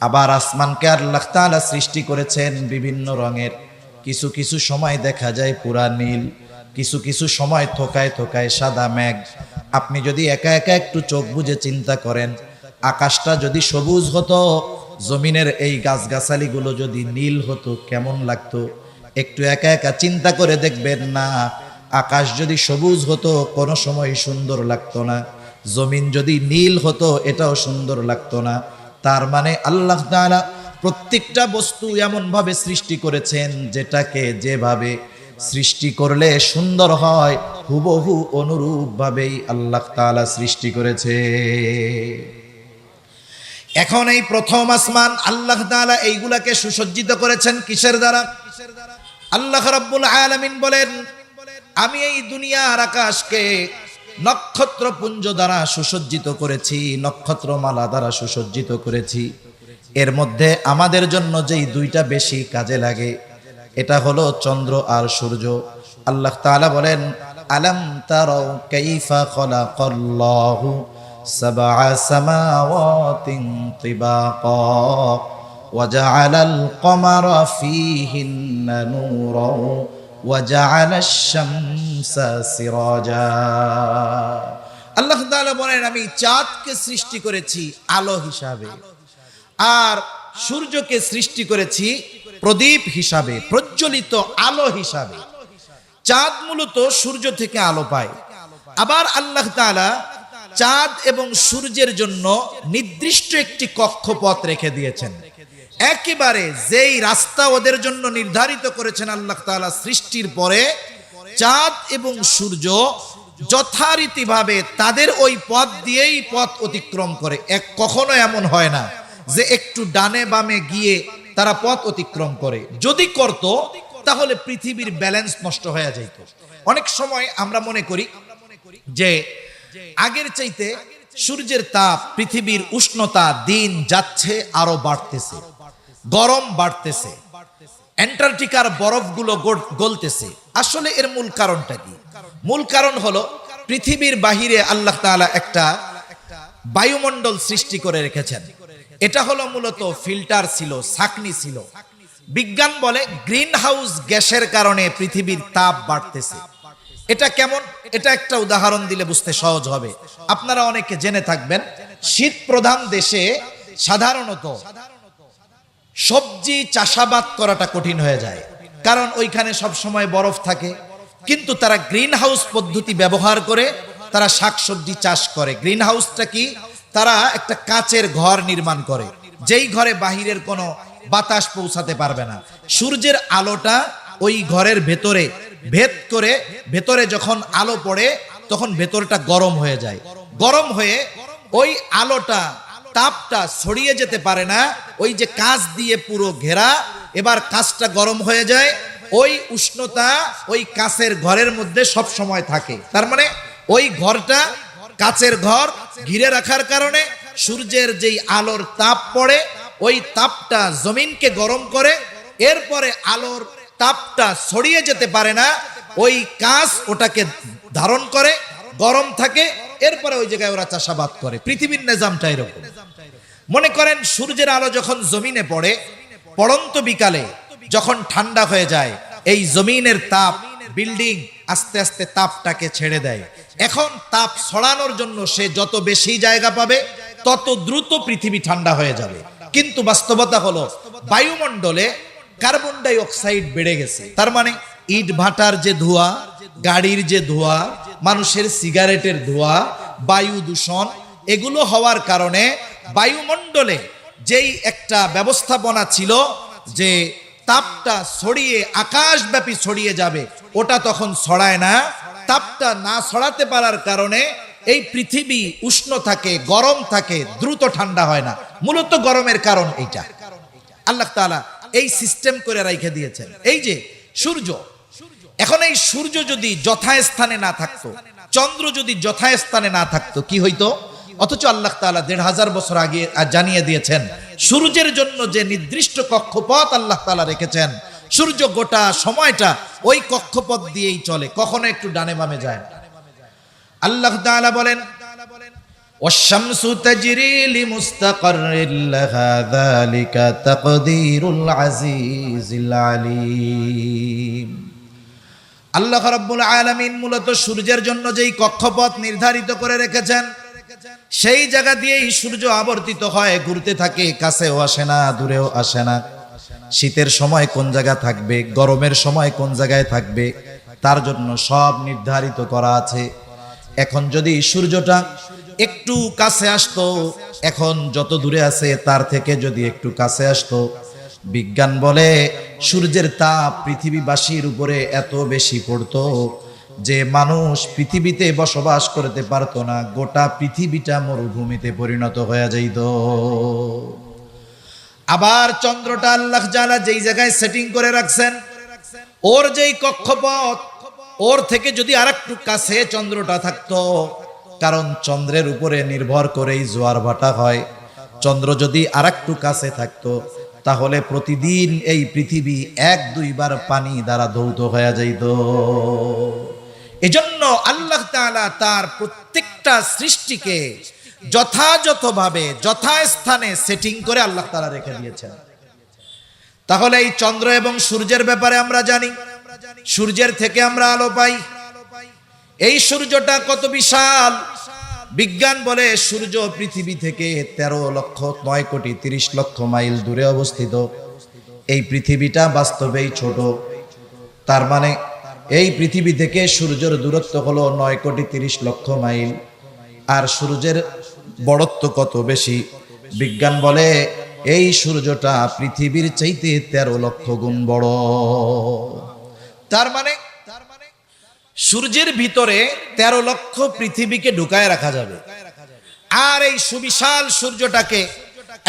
আবার আসমানকে আল্লাহ তাআলা সৃষ্টি করেছেন বিভিন্ন রঙের। কিছু কিছু সময় দেখা যায় পুরা নীল, কিছু কিছু সময় থোকায় থোকায় সাদা মেঘ। আপনি যদি একা একা একটু চোখ বুজে চিন্তা করেন, আকাশটা যদি সবুজ হতো, জমিনের এই গাছগাছালিগুলো যদি নীল হতো কেমন লাগতো? একটু একা একা চিন্তা করে দেখবেন না। আকাশ যদি সবুজ হতো কোনো সময় সুন্দর লাগতো না, জমিন যদি নীল হতো এটাও সুন্দর লাগতো না। তার মানে আল্লাহ তাআলা প্রত্যেকটা বস্তু এমন ভাবে সৃষ্টি করেছেন যেটাকে যেভাবে সৃষ্টি করলে সুন্দর হয় হুবহু অনুরূপ ভাবেই আল্লাহ তাআলা সৃষ্টি করেছে। এখন এই প্রথম আসমান আল্লাহ তাআলা এইগুলাকে সুসজ্জিত করেছেন কিসের দ্বারা? আল্লাহ রাব্বুল আলামিন বলেন আমি এই দুনিয়ার আকাশকে নক্ষত্রপুঞ্জ দ্বারা সুসজ্জিত করেছি, নক্ষত্রমালা দ্বারা সুসজ্জিত করেছি। এর মধ্যে আমাদের জন্য যেই 2টা বেশি কাজে লাগে এটা হলো চন্দ্র আর সূর্য। আল্লাহ তাআলা বলেন আলাম তারাউ কাইফা খালাকাল্লাহু সাবআ সামাওয়াতিন তিবাকা ওয়া জাআলাল কমারা ফীহিন্না নূরাও ওয়া জাআলাশ শামসা সিরাজা। আল্লাহ তাআলা বলেন আমি চাঁদকে সৃষ্টি করেছি আলো হিসাবে, আর সূর্যকে সৃষ্টি করেছি প্রদীপ হিসাবে, প্রজ্বলিত আলো হিসাবে। চাঁদ মূলত সূর্য থেকে আলো পায়। আবার আল্লাহ তাআলা চাঁদ এবং সূর্যের জন্য নির্দিষ্ট একটি কক্ষপথ রেখে দিয়েছেন। একেবারে যেই রাস্তা ওদের জন্য নির্ধারিত করেছেন আল্লাহ তাআলা সৃষ্টির পরে, চাঁদ এবং সূর্য যথারীতিভাবে তাদের ওই পথ দিয়েই পথ অতিক্রম করে। কখনো এমন হয় না যে একটু ডানে বামে গিয়ে তারা পথ অতিক্রম করে। যদি করত তাহলে পৃথিবীর ব্যালেন্স নষ্ট হয়ে যেত। অনেক সময় আমরা মনে করি যে আগের চাইতে সূর্যের তাপ, পৃথিবীর উষ্ণতা দিন যাচ্ছে আরো বাড়তেছে, গরম বাড়তেছে, অ্যান্টার্কটিকার বরফগুলো গলতেছে। আসলে এর মূল কারণটা কি? মূল কারণ হলো পৃথিবীর বাহিরে আল্লাহ তাআলা একটা বায়ুমণ্ডল সৃষ্টি করে রেখেছেন। এটা হলো মূলত ফিল্টার ছিল, ছাঁকনি ছিল। বিজ্ঞান বলে গ্রিন হাউস গ্যাসের কারণে পৃথিবীর তাপ বাড়তেছে। এটা কেমন? এটা একটা উদাহরণ দিলে বুঝতে সহজ হবে। আপনারা অনেকে জেনে থাকবেন শীত প্রধান দেশে সাধারণত সবজি চাষাবাদ করাটা কঠিন হয়ে যায়, কারণ ওইখানে সব সময় বরফ থাকে। কিন্তু তারা গ্রিন হাউস পদ্ধতি ব্যবহার করে তারা শাকসবজি চাষ করে। গ্রিন হাউসটা কি? তারা একটা কাচের ঘর নির্মাণ করে, যেই ঘরে বাহিরের কোনো বাতাস পৌঁছাতে পারবে না। সূর্যের আলোটা ওই ঘরের ভেতরে ভেদ করে, ভেতরে যখন আলো পড়ে তখন ভেতরটা গরম হয়ে যায়। গরম হয়ে ওই আলোটা, তাপটা ছড়িয়ে যেতে পারে না। ওই যে কাঁচ দিয়ে পুরো ঘেরা, এবার কাঁচটা গরম হয়ে যায়, ওই উষ্ণতা ওই কাচের ঘরের মধ্যে সব সময় থাকে। তার মানে ওই ঘরটা কাচের ঘর ঘিরে রাখার কারণে সূর্যের যেই আলোর তাপ পড়ে ওই তাপটা জমিনকে গরম করে, এরপরে আলোর তাপটা ছড়িয়ে যেতে পারে না, ওই কাঁচ ওটাকে ধারণ করে, গরম থাকে, এরপরে ওই জায়গায় ওরা চাষাবাদ করে। পৃথিবীর নিজামটা এরকম। মনে করেন সূর্যের আলো যখন জমিনে পড়ে, পড়ন্ত বিকালে যখন ঠান্ডা হয়ে যায়, এই জমিনের তাপ বিল্ডিং আস্তে আস্তে তাপটাকে ছেড়ে দেয়। এখন তাপ ছড়ানোর জন্য সে যত বেশি জায়গা পাবে তত দ্রুত পৃথিবী ঠান্ডা হয়ে যাবে। কিন্তু বাস্তবতা হলো বায়ুমণ্ডলে কার্বন ডাই অক্সাইড বেড়ে গেছে। তার মানে ইট ভাটার যে ধোঁয়া, গাড়ির যে ধোঁয়া, মানুষের সিগারেটের ধোঁয়া, বায়ু দূষণ, এগুলো হওয়ার কারণে বায়ুমণ্ডলে যেই একটা ব্যবস্থাপনা ছিল যে তাপটা ছড়িয়ে আকাশব্যাপী ছড়িয়ে যাবে, ওটা তখন ছড়ায় না। তাপটা না ছড়াতে পারার কারণে এই পৃথিবী উষ্ণ থাকে, গরম থাকে, দ্রুত ঠান্ডা হয় না। মূলত গরমের কারণ এইটা। আল্লাহ তাআলা এই সিস্টেম করে রেখে দিয়েছেন। এই যে সূর্য, এখন এই সূর্য যদি যথাস্থানে না থাকতো, চন্দ্র যদি যথাস্থানে না থাকতো, কি হইতো? অথচ আল্লাহ তাআলা ১৫০০ বছর আগে জানিয়ে দিয়েছেন সূর্যের জন্য যে নির্দিষ্ট কক্ষপথ আল্লাহ তাআলা রেখেছেন, সূর্য গোটা সময়টা ওই কক্ষপথ দিয়েই চলে, কখনো একটু ডানে বামে যায় না। আল্লাহ তাআলা বলেন ওয়াশ-শামসু তাজরি লিমুস্তাকাররিন লাহা যালিকা তাকদীরুল আজিজিল আলীম। আল্লাহ রাব্বুল আলামিন মূলত সূর্যের জন্য যেই কক্ষপথ নির্ধারিত করে রেখেছেন, সেই জায়গা দিয়েই সূর্য আবর্তিত হয়, ঘুরতে থাকে, কাছেও আসে না, দূরেও আসে না। শীতের সময় কোন জায়গা থাকবে, গরমের সময় কোন জায়গায় থাকবে, তার জন্য সব নির্ধারিত করা আছে। এখন যদি সূর্যটা একটু কাছে আসতো, এখন যত দূরে আছে তার থেকে যদি একটু কাছে আসতো, বিজ্ঞান বলে সূর্যের তাপ পৃথিবীবাসীর উপরে এত বেশি পড়তো যে মানুষ পৃথিবীতে বসবাস করতে পারতো না, গোটা পৃথিবীটা মরুভূমিতে পরিণত হয়ে যাইত। আবার চন্দ্রটা আল্লাহ তাআলা যেই জায়গায় সেটিং করে রাখছেন, ওর যেই কক্ষপথ, ওর থেকে যদি আরেকটু কাছে চন্দ্রটা থাকতো, কারণ চন্দ্রের উপরে নির্ভর করেই জোয়ার ভাটা হয়, চন্দ্র যদি আরেকটু কাছে থাকতো তাহলে প্রতিদিন এই পৃথিবী ১-২ বার পানি দ্বারা ধৌত হয়ে যাইত। এজন্য আল্লাহ তাআলা তার প্রত্যেকটা সৃষ্টিকে যথাযথভাবে যথাস্থানে সেটিং করে আল্লাহ তাআলা রেখে দিয়েছেন। তাহলে এই চন্দ্র এবং সূর্যের ব্যাপারে আমরা জানি, সূর্যের থেকে আমরা আলো পাই। এই সূর্যটা কত বিশাল! বিজ্ঞান বলে সূর্য পৃথিবী থেকে 13,09,30,00,000 মাইল দূরে অবস্থিত। এই পৃথিবীটা বাস্তবেই ছোট। তার মানে এই পৃথিবী থেকে সূর্যের দূরত্ব হলো 9,30,00,000 মাইল। আর সূর্যের বড়ত্ব কত বেশি! বিজ্ঞান বলে এই সূর্যটা পৃথিবীর চাইতে 13,00,000 গুণ বড়। তার মানে সূর্যের ভিতরে 13,00,000 পৃথিবীকে ঢুকায় রাখা যাবে। আর এই সুবিশাল সূর্যটাকে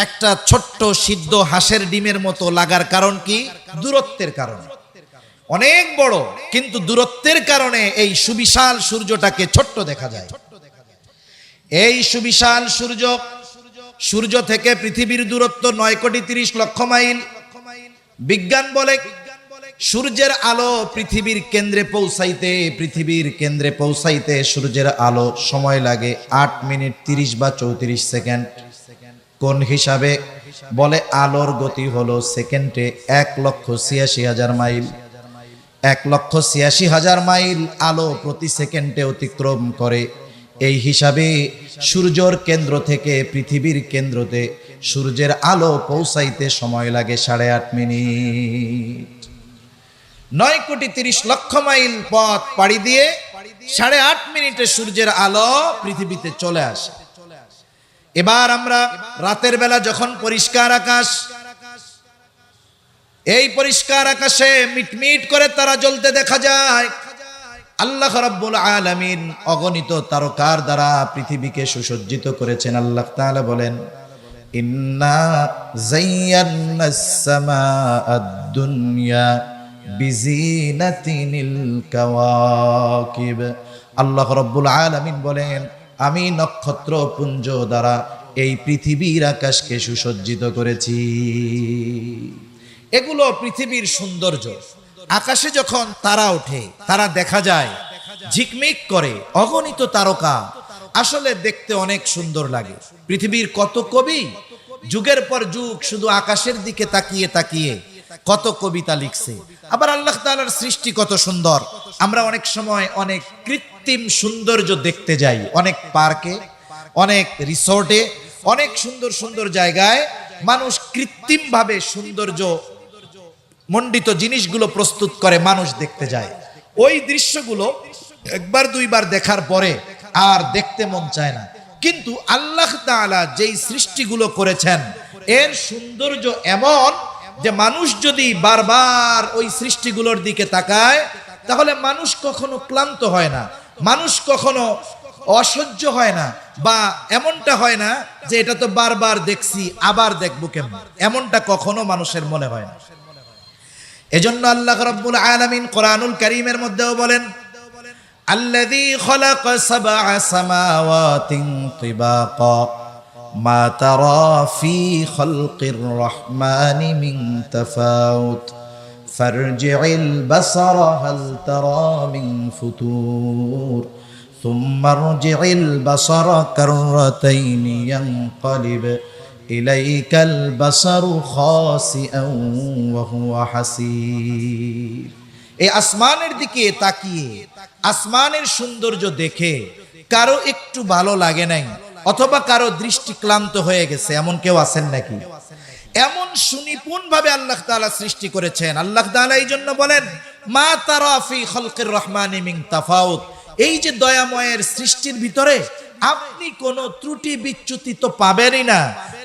একটা ছোট্ট সিদ্ধ হাঁসের ডিমের মতো লাগার কারণ কি? দূরত্বের কারণে। অনেক বড়, কিন্তু দূরত্বের কারণে এই সুবিশাল সূর্যটাকে ছোট্ট দেখা যায়। এই সুবিশাল সূর্য থেকে পৃথিবীর দূরত্ব 9,30,00,000 মাইল। বিজ্ঞান বলে সূর্যের আলো পৃথিবীর কেন্দ্রে পৌঁছাইতে সূর্যের আলো সময় লাগে 8 মিনিট 30 বা 34 সেকেন্ড। কোন হিসাবে? বলে আলোর গতি হলো সেকেন্ডে 1,86,000 মাইল। 1,86,000 মাইল আলো প্রতি সেকেন্ডে অতিক্রম করে। এই হিসাবে সূর্যের কেন্দ্র থেকে পৃথিবীর কেন্দ্রতে সূর্যের আলো পৌঁছাইতে সময় লাগে 8.5 মিনিট। 9,30,00,000 মাইল পথ পাড়ি দিয়ে 8.5 মিনিটে সূর্যের আলো পৃথিবীতে চলে আসে। এবার আমরা রাতের বেলা যখন পরিষ্কার আকাশ, এই পরিষ্কার আকাশে মিটমিট করে তারা জ্বলতে দেখা যায়, আল্লাহ রাব্বুল আলামিন অগণিত তারকার দ্বারা পৃথিবীকে সুসজ্জিত করেছেন। আল্লাহ তাআলা বলেন ইন্না যায়্যানাস সামাআদ দুনিয়া বিজিনাতিনিল কাওয়াকিব। আল্লাহ রাব্বুল আলামিন বলেন, আমি নক্ষত্রপুঞ্জ দ্বারা এই পৃথিবীর আকাশকে সুসজ্জিত করেছি। এগুলো পৃথিবীর সৌন্দর্য। আকাশে যখন তারা ওঠে, তারা দেখা যায় ঝিকমিক করে, অগণিত তারকা, আসলে দেখতে অনেক সুন্দর লাগে। পৃথিবীর কত কবি যুগের পর যুগ শুধু আকাশের দিকে তাকিয়ে তাকিয়ে কত কবিতা লিখছে। আবার আল্লাহ তাআলার সৃষ্টি কত সুন্দর। আমরা অনেক সময় অনেক কৃত্রিম সৌন্দর্য দেখতে যাই, অনেক পার্কে, অনেক রিসোর্টে, অনেক সুন্দর সুন্দর জায়গায় মানুষ কৃত্রিম ভাবে সৌন্দর্য মণ্ডিত জিনিসগুলো প্রস্তুত করে, মানুষ দেখতে যায়। ওই দৃশ্যগুলো একবার দুইবার দেখার পরে আর দেখতে মন চায় না। কিন্তু আল্লাহ তাআলা যেই সৃষ্টিগুলো করেছেন, এর সৌন্দর্য এমন যে মানুষ যদি বারবার ওই সৃষ্টিগুলোর দিকে তাকায়, তাহলে মানুষ কখনো ক্লান্ত হয় না, মানুষ কখনো অসহ্য হয় না, বা এমনটা হয় না যে এটা তো বারবার দেখছি আবার দেখবো কেমন, এমনটা কখনো মানুষের মনে হয় না। এজন্য আল্লাহ রাব্বুল আলামিন কোরআনুল কারীমের মধ্যেও বলেন, আল্লাযী খালাকা সাবআ সামাওয়াতিন তিবাকা মা তারা ফি খালকির রহমানি মিন তাফাউত ফারজি'ল বাসারা হাল তারা মিন ফুতুর সুম্মা রজি'ল বাসারা কাররাতাইনি ইয়ানকালিব ইলাইকাল বাসারু খাসিআন ওয়া হুয়া হাসীর। এই আসমানের দিকে তাকিয়ে আসমানের সৌন্দর্য দেখে কারো একটু ভালো লাগে নাই, অথবা কারো দৃষ্টি ক্লান্ত হয়ে গেছে, এমন কেউ আছেন নাকি? এমন সুনিপুণ ভাবে আল্লাহ তাআলা সৃষ্টি করেছেন। আল্লাহ তাআলা এই জন্য বলেন, মা তারা ফি খালকির রহমানি মিন তাফাউত। এই যে দয়াময়ের সৃষ্টির ভিতরে আপনি কোনো ত্রুটি বিচ্যুতি তো পাবেনই না,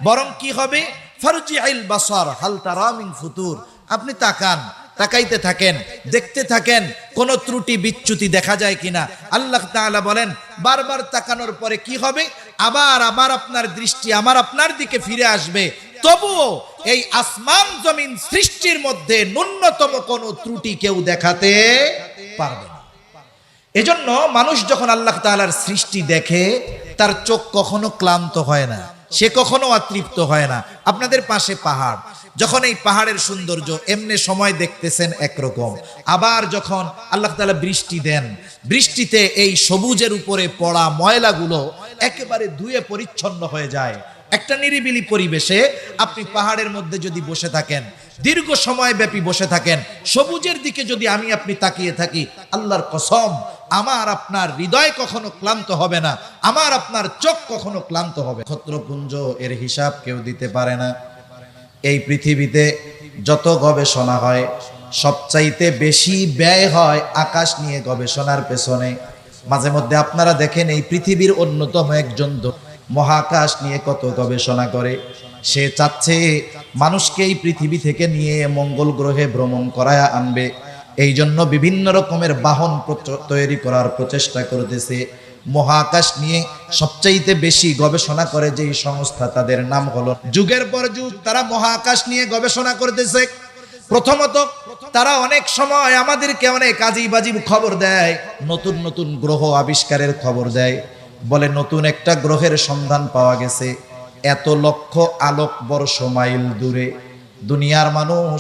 বরং কি হবে, ফারজি'ল বাসার হাল তারা মিন ফুতুর। আপনি তাকান, তাকাইতে থাকেন, দেখতে থাকেন কোন ত্রুটি বিচ্যুতি দেখা যায় কিনা। আল্লাহ তাআলা বলেন, বারবার তাকানোর পরে কি হবে, আবার আবার আপনার দৃষ্টি আমার আপনার দিকে ফিরে আসবে। তবুও এই আসমান জমিন সৃষ্টির মধ্যে ন্যূনতম কোনো ত্রুটি কেউ দেখাতে পারবে না। এজন্য মানুষ যখন আল্লাহ তাআলার সৃষ্টি দেখে, তার চোখ কখনো ক্লান্ত হয় না, সে কখনো অতৃপ্ত হয় না। আপনাদের পাশে পাহাড়, যখন এই পাহাড়ের সৌন্দর্য এমনি সময় দেখতেছেন একরকম, আবার যখন আল্লাহ তাআলা বৃষ্টি দেন, বৃষ্টিতে এই সবুজের উপরে পড়া ময়লাগুলো একেবারে ধুয়ে পরিচ্ছন্ন হয়ে যায়। একটা নিরিবিলি পরিবেশে আপনি পাহাড়ের মধ্যে যদি বসে থাকেন, দীর্ঘ সময় ব্যাপী বসে থাকেন, সবুজের দিকে যদি আমি আপনি তাকিয়ে থাকি, আল্লাহর কসম আমার আপনার হৃদয় কখনো ক্লান্ত হবে না, আমার আপনার চোখ কখনো ক্লান্ত হবে। নক্ষত্রপুঞ্জ এর হিসাব কেউ দিতে পারে না। এই পৃথিবীতে যত গবেষণা হয়, সবচাইতে বেশি ব্যয় হয় আকাশ নিয়ে গবেষণার পেছনে। মাঝে মধ্যে আপনারা দেখেন এই পৃথিবীর অন্যতম একজন মহাকাশ নিয়ে কত গবেষণা করে। সে চাচ্ছে মানুষকে এই পৃথিবী থেকে নিয়ে মঙ্গল গ্রহে ভ্রমণ করায় আনবে। এই জন্য বিভিন্ন রকমের বাহন তৈরি করার প্রচেষ্টা করতেছে। মহাকাশ নিয়ে সবচাইতে বেশি গবেষণা করে যেই সংস্থা, তাদের নাম হলো, যুগের পর যুগ তারা মহাকাশ নিয়ে গবেষণা করতেছে। প্রথমত তারা অনেক সময় আমাদেরকে অনেক আজীব খবর দেয়, নতুন নতুন গ্রহ আবিষ্কারের খবর দেয়। বলে নতুন একটা গ্রহের সন্ধান পাওয়া গেছে এত লক্ষ আলোক বর্ষ মাইল দূরে। দুনিয়ার মানুষ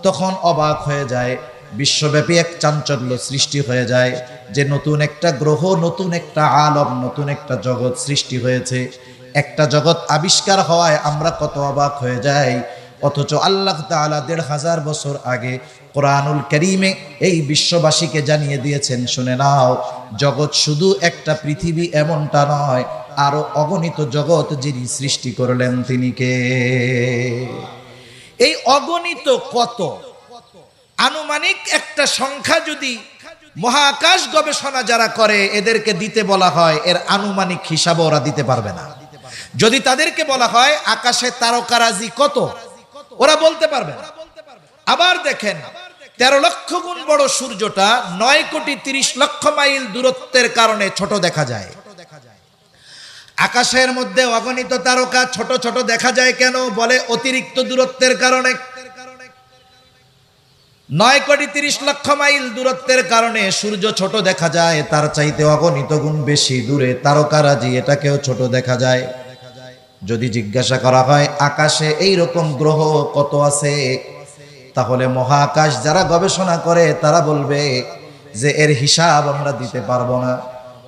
তখন অবাক হয়ে যায়, বিশ্বব্যাপী এক চাঞ্চল্য সৃষ্টি হয়ে যায় যে নতুন একটা গ্রহ, নতুন একটা আলম, নতুন একটা জগৎ সৃষ্টি হয়েছে। একটা জগৎ আবিষ্কার হওয়ায় আমরা কত অবাক হয়ে যাই, অথচ আল্লাহ তাআলা ১৫০০ বছর আগে কোরআনুল কারীমে এই বিশ্ববাসীকে জানিয়ে দিয়েছেন, শুনে নাও, জগৎ শুধু একটা পৃথিবী এমনটা নয়, আরো অগণিত জগৎ যিনি সৃষ্টি করলেন তিনি কে? এই অগণিত কত, আনুমানিক একটা সংখ্যা যদি মহাকাশ গবেষণা যারা করে এদেরকে দিতে বলা হয়, এর আনুমানিক হিসাব ওরা দিতে পারবে না। যদি তাদেরকে বলা হয় আকাশে তারকারাজি কত, ওরা বলতে পারবে না। আবার দেখেন 13 লক্ষ গুণ বড় সূর্যটা 9,30,00,000 মাইল দূরত্বের কারণে ছোট দেখা যায়। আকাশের মধ্যে অগণিত তারকা ছোট ছোট দেখা যায় কেন? বলে অতিরিক্ত দূরত্বের কারণে। 9,30,00,000 মাইল দূরত্বের কারণে সূর্য ছোট দেখা যায়, তার চাইতে অগণিত গুণ বেশি দূরে তারকারাজি, এটাকেও ছোট দেখা যায়। যদি জিজ্ঞাসা করা হয় আকাশে এই রকম গ্রহ কত আছে, তাহলে মহাকাশ যারা গবেষণা করে তারা বলবে যে এর হিসাব আমরা দিতে পারবো না।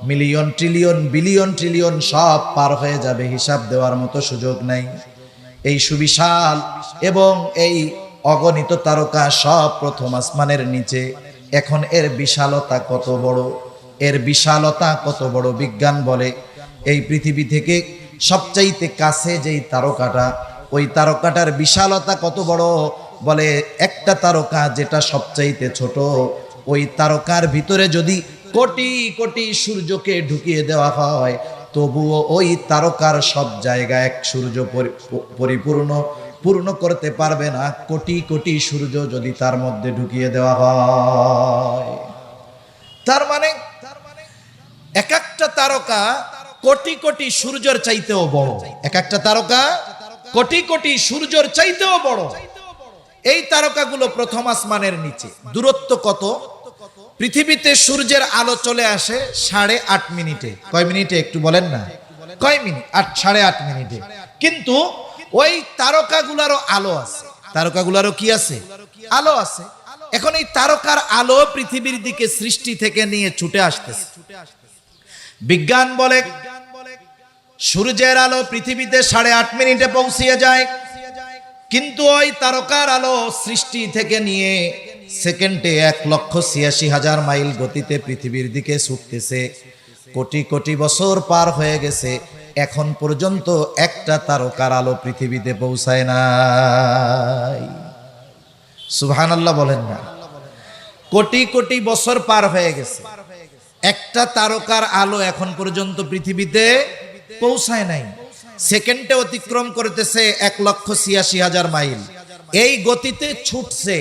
মিলিয়ন ট্রিলিয়ন বিলিয়ন ট্রিলিয়ন সব পার হয়ে যাবে, হিসাব দেওয়ার মতো সুযোগ নাই। এই সুবিশাল এবং এই অগণিত তারকা সব প্রথম আসমানের নিচে। এখন এর বিশালতা কত বড়, এর বিশালতা কত বড়, বিজ্ঞান বলে এই পৃথিবী থেকে সবচাইতে কাছে যেই তারকাটা, ওই তারকাটার বিশালতা কত বড়, বলে একটা তারকা যেটা সবচাইতে ছোট, ওই তারকার ভিতরে যদি কোটি কোটি সূর্যকে ঢুকিয়ে দেওয়া হয় তবুও ওই তারকার সব জায়গায় এক সূর্য পূর্ণ করতে পারবে না, কোটি কোটি সূর্য যদি তার মধ্যে ঢুকিয়ে দেওয়া হয়। তার মানে এক একটা তারকা কোটি কোটি সূর্যের চাইতেও বড়, এক একটা তারকা কোটি কোটি সূর্যের চাইতেও বড়। এই তারকাগুলো প্রথম আসমানের নিচে। দূরত্ব কত? পৃথিবীতে সূর্যের আলো চলে আসে 8.5 মিনিটে। কয় মিনিটে একটু বলেন না, কয় মিনিট? 8.5 মিনিটে। কিন্তু ওই তারকাগুলারও আলো আছে, তারকাগুলারও কি আছে? আলো আছে। এখন এই তারকার আলো পৃথিবীর দিকে সৃষ্টি থেকে নিয়ে ছুটে আসতেছে। বিজ্ঞান বলে সূর্যের আলো পৃথিবীতে 8.5 মিনিটে পৌঁছিয়ে যায়, কিন্তু ওই তারকার আলো সৃষ্টি থেকে নিয়ে সেকেন্ডে 1,86,000 মাইল গতিতে পৃথিবীর দিকে ছুটতেছে। কোটি কোটি বছর পার হয়ে গেছে, এখন পর্যন্ত একটা তারকার আলো পৃথিবীতে পৌঁছায় নাই। সুবহানাল্লাহ বলেন না? কোটি কোটি বছর পার হয়ে গেছে, একটা তারকার আলো এখন পর্যন্ত পৃথিবীতে পৌঁছায় নাই। সেকেন্ডে অতিক্রম করতেছে 1,86,000 মাইল। এই গতিতে ছুটছে।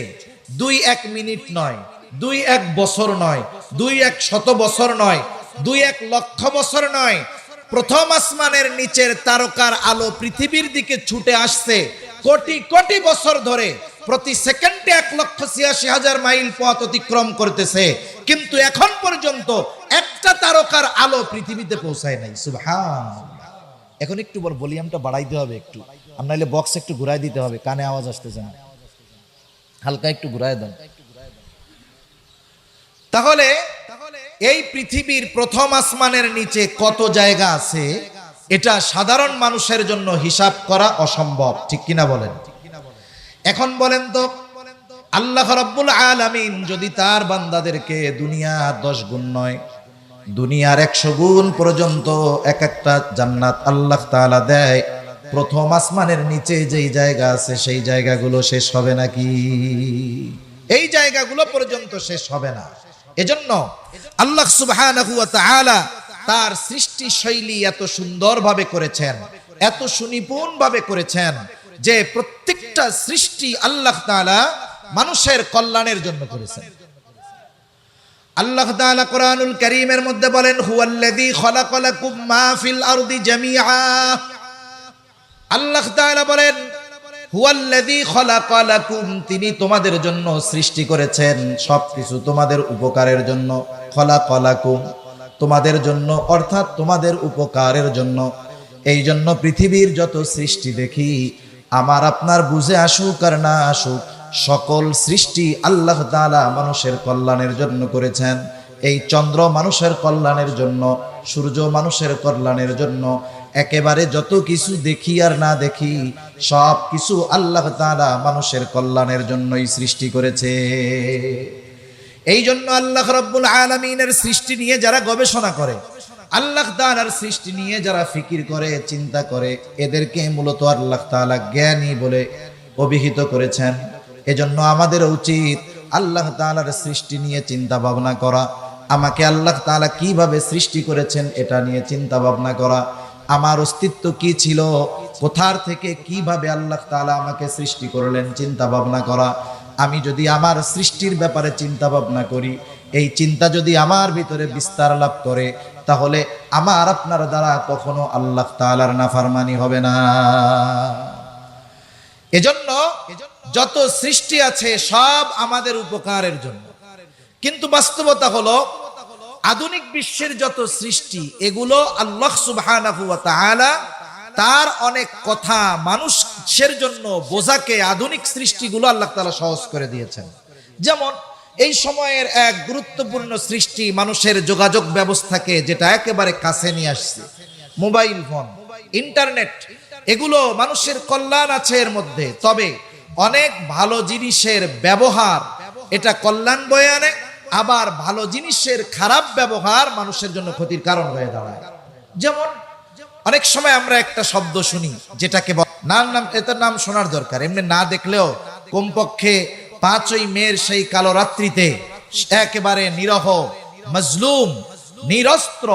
2-1 মিনিট নয়, 2-1 বছর নয়, 2-1 শত বছর নয়, 2-1 লক্ষ বছর নয়। প্রথম আসমানের নিচের তারকার আলো পৃথিবীর দিকে ছুটে আসছে কোটি কোটি বছর ধরে, প্রতি সেকেন্ডে 1,86,000 মাইল পথ অতিক্রম করতেছে, কিন্তু এখন পর্যন্ত একটা তারকার আলো পৃথিবীতে পৌঁছায় নাই। সুবহানাল্লাহ। এখন একটু ভলিউমটা বাড়াইতে হবে, একটু নাইলে বক্স একটু ঘুরাই দিতে হবে, কানে আওয়াজ আসতেছে না, হালকা একটু ঘুরাই দেন। তাহলে এই পৃথিবীর প্রথম আসমানের নিচে কত জায়গা আছে এটা সাধারণ মানুষের জন্য হিসাব করা অসম্ভব, ঠিক কিনা বলেন? এখন বলেন তো, আল্লাহ রাব্বুল আলামিন যদি তার বান্দাদেরকে দুনিয়ার 10 গুণ নয়, দুনিয়ার 100 গুণ পর্যন্ত এক একটা জান্নাত আল্লাহ তাআলা দেয়, প্রথম আসমানের নিচে যেই জায়গা আছে সেই জায়গাগুলো শেষ হবে নাকি? এই জায়গাগুলো পর্যন্ত শেষ হবে না। এজন্য আল্লাহ সুবহানাহু ওয়া তাআলা তার সৃষ্টি শৈলী এত সুন্দরভাবে করেছেন, এত সুনিপুণভাবে করেছেন যে প্রত্যেকটা সৃষ্টি আল্লাহ তাআলা মানুষের কল্যাণের জন্য করেছেন। আল্লাহ তাআলা কোরআনুল কারীমের মধ্যে বলেন, হুয়াল্লাযী খালাকালাকুম মা ফিল আরদি জামিআ। আল্লাহ তাআলা বলেন, হুয়াল্লাযী খালাকালাকুম, তিনি তোমাদের জন্য সৃষ্টি করেছেন সবকিছু তোমাদের উপকারের জন্য। খালাকালাকুম, তোমাদের জন্য, অর্থাৎ তোমাদের উপকারের জন্য। এই জন্য পৃথিবীর যত সৃষ্টি দেখি, আমার আপনার বুঝে আসুক আর না আসুক, সকল সৃষ্টি আল্লাহ তাআলা মানুষের কল্যাণের জন্য করেছেন। এই চন্দ্র মানুষের কল্যাণের জন্য, সূর্য মানুষের কল্যাণের জন্য, একেবারে যত কিছু দেখি আর না দেখি সব কিছু আল্লাহ তাআলা মানুষের কল্যাণের জন্যই সৃষ্টি করেছে। এই জন্য আল্লাহ রাব্বুল আলামিনের সৃষ্টি নিয়ে যারা গবেষণা করে, আল্লাহ তাআলার সৃষ্টি নিয়ে যারা ফিকির করে, চিন্তা করে, এদেরকে মূলত আল্লাহ তাআলা জ্ঞানী বলে অভিহিত করেছেন। এজন্য আমাদের উচিত আল্লাহ তাআলার সৃষ্টি নিয়ে চিন্তা ভাবনা করা, আমাকে আল্লাহ তাআলা কিভাবে সৃষ্টি করেছেন এটা নিয়ে চিন্তা ভাবনা করা, আমার অস্তিত্ব কি ছিল, কোথার থেকে কিভাবে আল্লাহ তাআলা আমাকে সৃষ্টি করলেন চিন্তা ভাবনা করা। আমি যদি আমার সৃষ্টির ব্যাপারে চিন্তা ভাবনা করি, এই চিন্তা যদি আমার ভিতরে বিস্তার লাভ করে, তাহলে আমার আপনার দ্বারা কখনো আল্লাহ তাআলার নাফরমানি হবে না। এজন্য যত সৃষ্টি আছে সব আমাদের উপকারের জন্য, কিন্তু বাস্তবতা হলো আধুনিক বিশ্বের যত সৃষ্টি এগুলো আল্লাহ সুবহানাহু ওয়া তাআলা তার অনেক কথা মানুষের জন্য বোঝাকে আধুনিক সৃষ্টিগুলো আল্লাহ তাআলা সহজ করে দিয়েছেন। যেমন এই সময়ের এক গুরুত্বপূর্ণ সৃষ্টি মানুষের যোগাযোগ ব্যবস্থাকে যেটা একেবারে কাছে নিয়ে আসছে, মোবাইল ফোন, ইন্টারনেট, এগুলো মানুষের কল্যাণ আছে এর মধ্যে, তবে অনেক ভালো জিনিসের ব্যবহার এটা কল্যাণ বয়ে আনে, আবার ভালো জিনিসের খারাপ ব্যবহার মানুষের জন্য ক্ষতির কারণ হয়ে দাঁড়ায়। যেমন অনেক সময় আমরা একটা শব্দ শুনি যেটাকে এটার নাম শোনার দরকার, এমনি না দেখলেও কমপক্ষে 5ই মের সেই কালো রাত্রিতে একেবারে নিরহ, মজলুম, নিরস্ত্র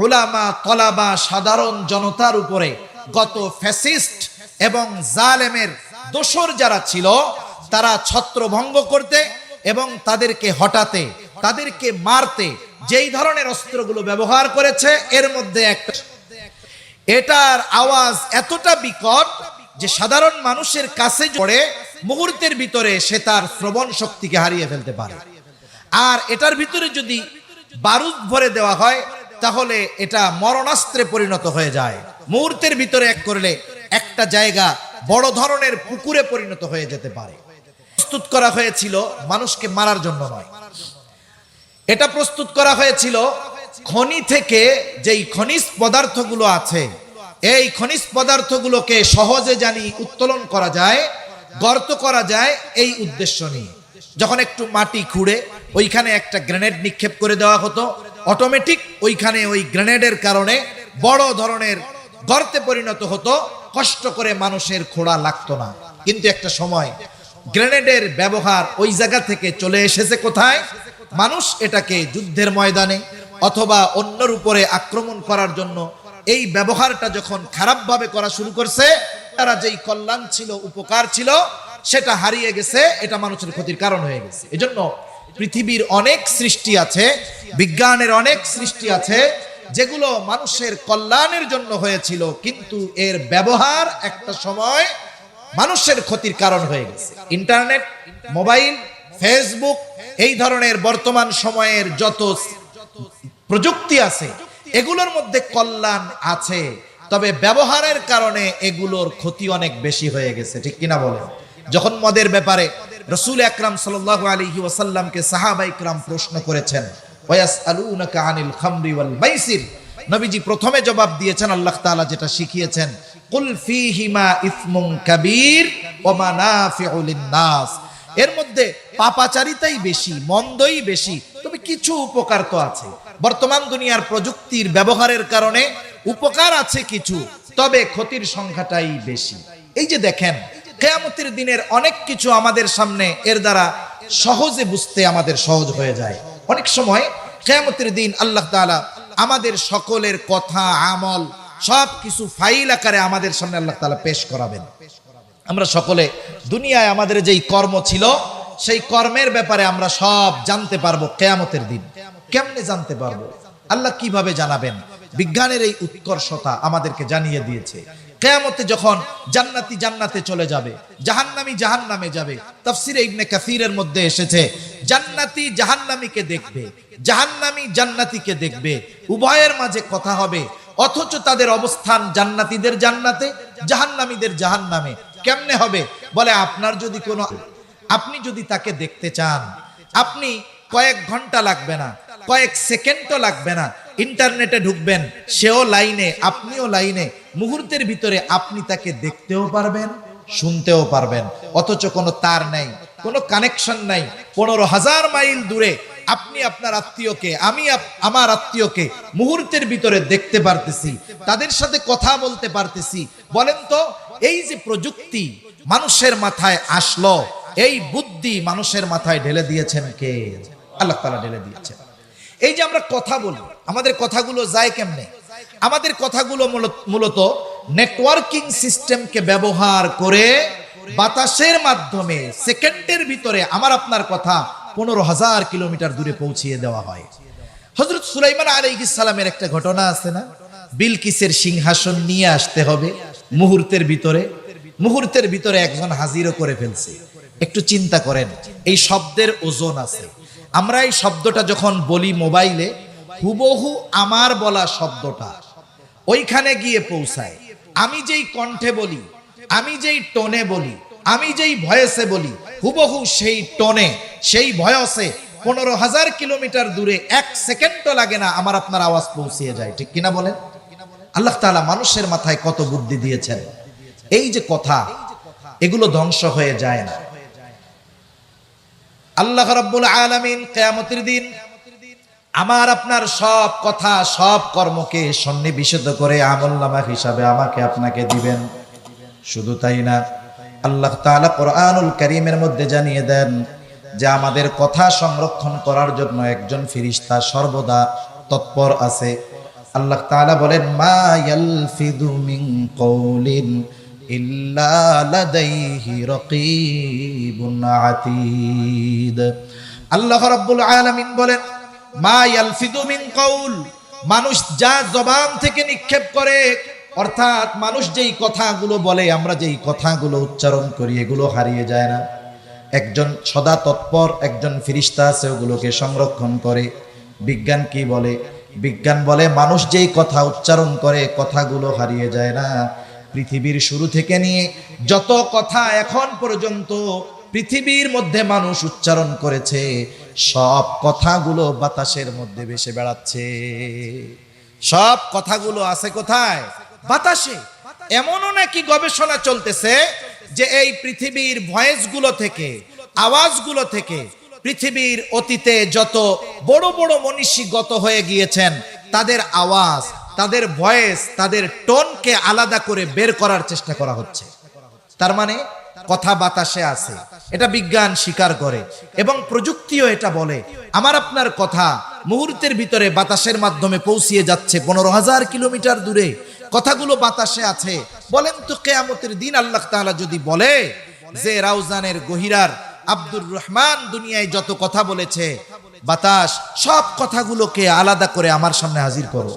উলামা, তলাবা, সাধারণ জনতার উপরে গত ফ্যাসিস্ট এবং জালেমের দোসর যারা ছিল তারা ছত্রভঙ্গ করতে এবং তাদেরকে হটাতে, তাদেরকে মারতে যেই ধরনের অস্ত্রগুলো ব্যবহার করেছে এর মধ্যে একটা, এটার আওয়াজ এতটা বিকট যে সাধারণ মানুষের কাছে পড়ে মুহূর্তের ভিতরে সে তার শ্রবণ শক্তিকে হারিয়ে ফেলতে পারে। আর এটার ভিতরে যদি বারুদ ভরে দেওয়া হয় তাহলে এটা মরণাস্ত্রে পরিণত হয়ে যায়। মুহূর্তের ভিতরে এক করলে একটা জায়গা বড় ধরনের পুকুরে পরিণত হয়ে যেতে পারে। প্রস্তুত করা হয়েছিল মানুষকে মারার জন্য নয়, এটা প্রস্তুত করা হয়েছিল খনি থেকে যেই খনিজ পদার্থগুলো আছে এই খনিজ পদার্থগুলোকে সহজে জানি উত্তোলন করা যায়, গর্ত করা যায়, এই উদ্দেশ্য নিয়ে। যখন একটু মাটি খুঁড়ে ওইখানে একটা গ্রেনেড নিক্ষেপ করে দেওয়া হতো, অটোমেটিক ওইখানে ওই গ্রেনেডের কারণে বড় ধরনের গর্তে পরিণত হতো, কষ্ট করে মানুষের খোঁড়া লাগতো না। কিন্তু একটা সময় গ্রেনেডের ব্যবহার ওই জায়গা থেকে চলে এসেছে কোথায়? মানুষ এটাকে যুদ্ধের ময়দানে অথবা অন্যর উপরে আক্রমণ করার জন্য এই ব্যবহারটা যখন খারাপভাবে করা শুরু করছে, তারা যেই কল্যাণ ছিল, উপকার ছিল, সেটা হারিয়ে গেছে, এটা মানুষের ক্ষতির কারণ হয়ে গেছে। এজন্য পৃথিবীর অনেক সৃষ্টি আছে, বিজ্ঞানের অনেক সৃষ্টি আছে যেগুলো মানুষের কল্যাণের জন্য হয়েছিল, কিন্তু এর ব্যবহার একটা সময় মানুষের ক্ষতির কারণ হয়ে গেছে। ইন্টারনেট, মোবাইল, ফেসবুক, এই ধরনের বর্তমান সময়ের যত প্রযুক্তি আছে এগুলোর মধ্যে কল্যাণ আছে, তবে ব্যবহারের কারণে এগুলোর ক্ষতি অনেক বেশি হয়ে গেছে, ঠিক কিনা বলেন? যখন মদের ব্যাপারে রাসূল আকরাম সাল্লাল্লাহু আলাইহি ওয়াসাল্লামকে সাহাবায়ে কিরাম প্রশ্ন করেছেন, ওয়ায়াসআলুনাকা আনিল খামরি ওয়াল মাইসির, নবীজি প্রথমে জবাব দিয়েছেন আল্লাহ তাআলা যেটা শিখিয়েছেন, কুল ফীহিমা ইসমুন কাবীর ওয়া মানাফিউ লিন-নাস, এর মধ্যে পাপাচারিতাই বেশি, মন্দই বেশি, তবে কিছু উপকার তো আছে। বর্তমান দুনিয়ার প্রযুক্তির ব্যবহারের কারণে উপকার আছে কিছু, তবে ক্ষতির সংখ্যাটাই বেশি। এই যে দেখেন কিয়ামতের দিনের অনেক কিছু আমাদের সামনে এর দ্বারা সহজে বুঝতে আমাদের সহজ হয়ে যায়। অনেক সময় কিয়ামতের দিন আল্লাহ তাআলা আমাদের সকলের কথা, আমল সব কিছু ফাইল আকারে আমাদের সামনে আল্লাহ তাআলা পেশ করাবেন। আমরা সকলে দুনিয়ায় আমাদের যেই কর্ম ছিল সেই কর্মের ব্যাপারে আমরা সব জানতে পারবো কিয়ামতের দিন। কেমনে জানতে পারবো? আল্লাহ কিভাবে জানাবেন? বিজ্ঞানের এই উৎকর্ষতা আমাদেরকে জানিয়ে দিয়েছে। কিয়ামতে যখন জান্নাতি জান্নাতে চলে যাবে, জাহান্নামী জাহান্নামে যাবে, তাফসীরে ইবনে কাসীরের মধ্যে এসেছে জান্নাতি জাহান্নামীকে দেখবে, জাহান্নামী জান্নাতীকে দেখবে, উভয়ের মাঝে কথা হবে, অথচ তাদের অবস্থান জান্নাতীদের জান্নাতে, জাহান্নামীদের জাহান্নামে। কেমনে হবে? বলে আপনি যদি তাকে দেখতে চান, আপনি কয়েক ঘন্টা লাগবে না, কয়েক সেকেন্ডও লাগবে না, ইন্টারনেটে ঢুকবেন, সেও লাইনে, আপনিও লাইনে, মুহূর্তের ভিতরে আপনি তাকে দেখতেও পারবেন, শুনতেও পারবেন, অথচ কোনো তার নাই, কোনো কানেকশন নাই। 15,000 মাইল দূরে আপনি আপনার আত্মীয়কে, আমি আমার আত্মীয়কে মুহূর্তের ভিতরে দেখতে পারতেছি, তাদের সাথে কথা বলতে পারতেছি। বলেন তো, এই যে প্রযুক্তি মানুষের মাথায় আসলো, এই বুদ্ধি মানুষের মাথায় ঢেলে দিয়েছেন কে? আল্লাহ তাআলা ঢেলে দিয়েছেন। এই যে আমরা কথা বলি, আমাদের কথাগুলো যায় কেমনে? আমাদের কথাগুলো মূলত নেটওয়ার্কিং সিস্টেমকে ব্যবহার করে বাতাসের মাধ্যমে সেকেন্ডের ভিতরে আমার আপনার কথা 15,000 কিলোমিটার দূরে পৌঁছিয়ে দেওয়া হয়। হযরত সুলাইমান আলাইহিস সালামের একটা ঘটনা আছে না, বিলকিসের সিংহাসন নিয়ে আসতে হবে মুহূর্তের ভিতরে, মুহূর্তের ভিতরে একজন হাজিরও করে ফেলছে। একটু চিন্তা করেন, এই শব্দের ওজন আছে। আমরা এই শব্দটা যখন বলি মোবাইলে, হুবহু আমার বলা শব্দটা ওইখানে গিয়ে পৌঁছায়। আমি যেই কণ্ঠে বলি, আমি যেই টোনে বলি, আমি যেই ভয়েসে বলি, হুবহু সেই টোনে, সেই ভয়েসে 15,000 কিলোমিটার দূরে 1 সেকেন্ডও লাগে না আমার আপনার আওয়াজ পৌঁছিয়ে যায়। ঠিক কিনা বলেন? আল্লাহ তাআলা মানুষের মাথায় কত বুদ্ধি দিয়েছেন। এই যে কথা, এগুলো ধ্বংস হয়ে যায় না। আল্লাহ রাব্বুল আলামিন কিয়ামতের দিন আমার আপনার সব কথা, সব কর্মকে সন্নিবেশিত করে আমলনামা হিসাবে আমাকে আপনাকে দিবেন। শুধু তাই না, আল্লাহ তাআলা কোরআনুল কারীমের মধ্যে জানিয়ে দেন যে আমাদের কথা সংরক্ষণ করার জন্য একজন ফেরেশতা সর্বদা তৎপর আছে। আল্লাহ তাআলা বলেন, মা ইয়ালফিযু মিন কওলিন ইল্লা লাদাইহি রাকীবুন আতীদ। আল্লাহ রাব্বুল আলামিন বলেন, মা ইয়ালফিযু মিন কওল, মানুষ যা জবান থেকে নিক্ষেপ করে, অর্থাৎ মানুষ যেই কথাগুলো বলে, আমরা যেই কথাগুলো উচ্চারণ করি, এগুলো হারিয়ে যায় না। একজন সদা তৎপর একজন ফেরেশতা আছে, ওগুলোকে সংরক্ষণ করে। বিজ্ঞান কি বলে? বিজ্ঞান বলে মানুষ যেই কথা উচ্চারণ করে, কথাগুলো হারিয়ে যায় না। পৃথিবীর শুরু থেকে নিয়ে যত কথা এখন পর্যন্ত পৃথিবীর মধ্যে মানুষ উচ্চারণ করেছে, সব কথাগুলো বাতাসের মধ্যে ভেসে বেড়াচ্ছে। সব কথাগুলো আছে কোথায়? বাতাসে। এমনও নাকি গবেষণা চলতেছে যে এই পৃথিবীর ভয়েসগুলো থেকে, আওয়াজগুলো থেকে পৃথিবীর অতীতে যত বড় বড় মনীষী গত হয়ে গিয়েছেন, তাদের আওয়াজ, তাদের ভয়েস, তাদের টোনকে আলাদা করে বের করার চেষ্টা করা হচ্ছে। তার মানে কথা বাতাসে আছে, এটা বিজ্ঞান স্বীকার করে এবং প্রযুক্তিও এটা বলে। আমার আপনার কথা মুহূর্তের ভিতরে বাতাসের মাধ্যমে পৌঁছিয়ে যাচ্ছে 15,000 কিলোমিটার দূরে। কথাগুলো বাতাসে আছে। বলেন তো, কিয়ামতের দিন আল্লাহ তাআলা যদি বলে যে রাউজানের গহিরার আব্দুর রহমান দুনিয়ায় যত কথা বলেছে, বাতাস সব কথাগুলোকে আলাদা করে আমার সামনে হাজির করো,